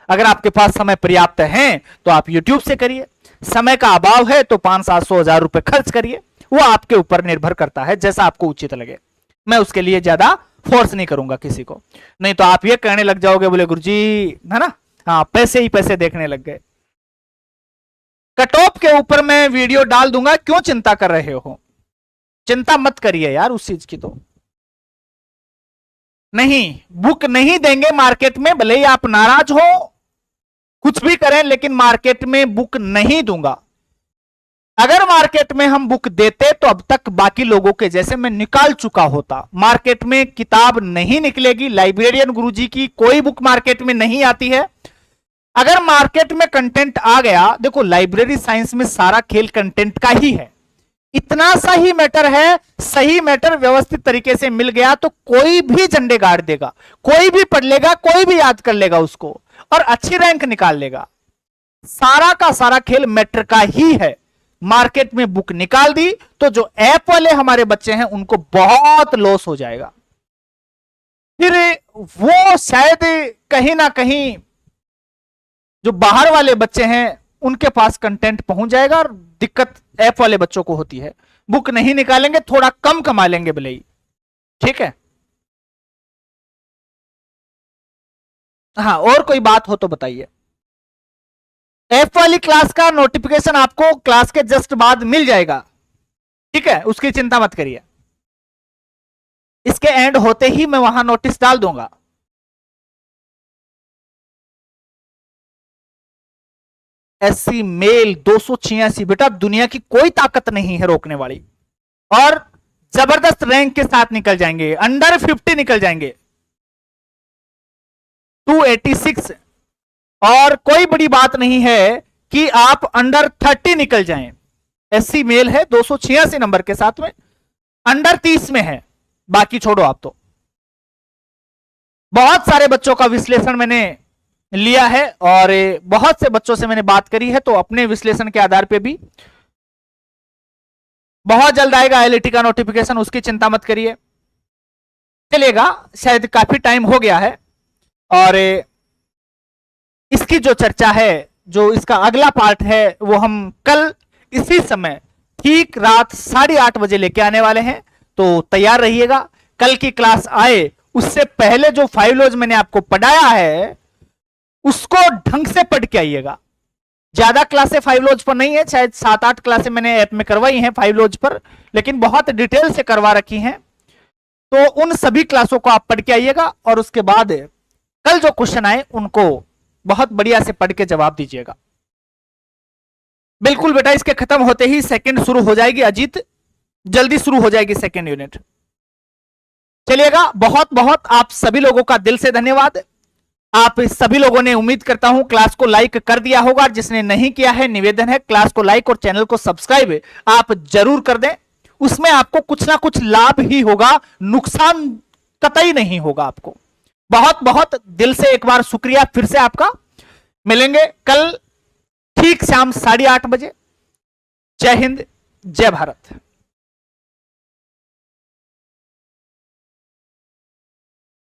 [SPEAKER 1] अगर आपके पास समय पर्याप्त है तो आप यूट्यूब से करिए, समय का अभाव है तो 500-700-1000 रुपए खर्च करिए, वो आपके ऊपर निर्भर करता है, जैसा आपको उचित लगे। मैं उसके लिए ज्यादा फोर्स नहीं करूंगा किसी को, नहीं तो आप ये कहने लग जाओगे बोले गुरुजी, है ना, हाँ पैसे ही पैसे देखने लग गए। कट ऑफ के ऊपर मैं वीडियो डाल दूंगा, क्यों चिंता कर रहे हो? चिंता मत करिए यार उस चीज की। तो नहीं, बुक नहीं देंगे मार्केट में, भले ही आप नाराज हो, कुछ भी करें, लेकिन मार्केट में बुक नहीं दूंगा। अगर मार्केट में हम बुक देते तो अब तक बाकी लोगों के जैसे मैं निकाल चुका होता। मार्केट में किताब नहीं निकलेगी, लाइब्रेरियन गुरुजी की कोई बुक मार्केट में नहीं आती है। अगर मार्केट में कंटेंट आ गया, देखो लाइब्रेरी साइंस में सारा खेल कंटेंट का ही है, इतना सा ही मैटर है, सही मैटर व्यवस्थित तरीके से मिल गया तो कोई भी झंडे गाड़ देगा, कोई भी पढ़ लेगा, कोई भी याद कर लेगा उसको और अच्छी रैंक निकाल लेगा। सारा का सारा खेल मैटर का ही है। मार्केट में बुक निकाल दी तो जो ऐप वाले हमारे बच्चे हैं उनको बहुत लॉस हो जाएगा। फिर वो शायद कहीं ना कहीं जो बाहर वाले बच्चे हैं उनके पास कंटेंट पहुंच जाएगा, और दिक्कत ऐप वाले बच्चों को होती है। बुक नहीं निकालेंगे, थोड़ा कम कमा लेंगे भले ही, ठीक है। हाँ और कोई बात हो तो बताइए। ऐप वाली क्लास का नोटिफिकेशन आपको क्लास के जस्ट बाद मिल जाएगा, ठीक है, उसकी चिंता मत करिए। इसके एंड होते ही मैं वहां नोटिस डाल दूंगा। एससी मेल 286, बेटा दुनिया की कोई ताकत नहीं है रोकने वाली, और जबरदस्त रैंक के साथ निकल जाएंगे, अंडर 50 निकल जाएंगे, 286। और कोई बड़ी बात नहीं है कि आप अंडर 30 निकल जाएं। एससी मेल है 286 नंबर के साथ में, अंडर 30 में है, बाकी छोड़ो आप। तो बहुत सारे बच्चों का विश्लेषण मैंने लिया है और बहुत से बच्चों से मैंने बात करी है, तो अपने विश्लेषण के आधार पे भी बहुत जल्द आएगा आईआईटी का नोटिफिकेशन, उसकी चिंता मत करिए, चलेगा। शायद काफी टाइम हो गया है, और इसकी जो चर्चा है, जो इसका अगला पार्ट है, वो हम कल इसी समय ठीक रात 8:30 बजे लेके आने वाले हैं। तो तैयार रहिएगा, कल की क्लास आए उससे पहले जो 5 लॉज मैंने आपको पढ़ाया है उसको ढंग से पढ़ के आइएगा। ज्यादा क्लासें 5 लॉज पर नहीं है, शायद 7-8 क्लासें मैंने ऐप में करवाई हैं 5 लॉज पर, लेकिन बहुत डिटेल से करवा रखी हैं। तो उन सभी क्लासों को आप पढ़ के आइएगा और उसके बाद कल जो क्वेश्चन आए उनको बहुत बढ़िया से पढ़ के जवाब दीजिएगा। बिल्कुल बेटा, इसके खत्म होते ही सेकंड शुरू हो जाएगी। अजीत, जल्दी शुरू हो जाएगी सेकंड यूनिट। चलिएगा, बहुत बहुत आप सभी लोगों का दिल से धन्यवाद। आप सभी लोगों ने, उम्मीद करता हूं, क्लास को लाइक कर दिया होगा। जिसने नहीं किया है, निवेदन है क्लास को लाइक और चैनल को सब्सक्राइब आप जरूर कर दें। उसमें आपको कुछ ना कुछ लाभ ही होगा, नुकसान कतई नहीं होगा आपको। बहुत बहुत दिल से एक बार शुक्रिया फिर से आपका। मिलेंगे कल ठीक शाम 8:30 बजे। जय हिंद, जय भारत।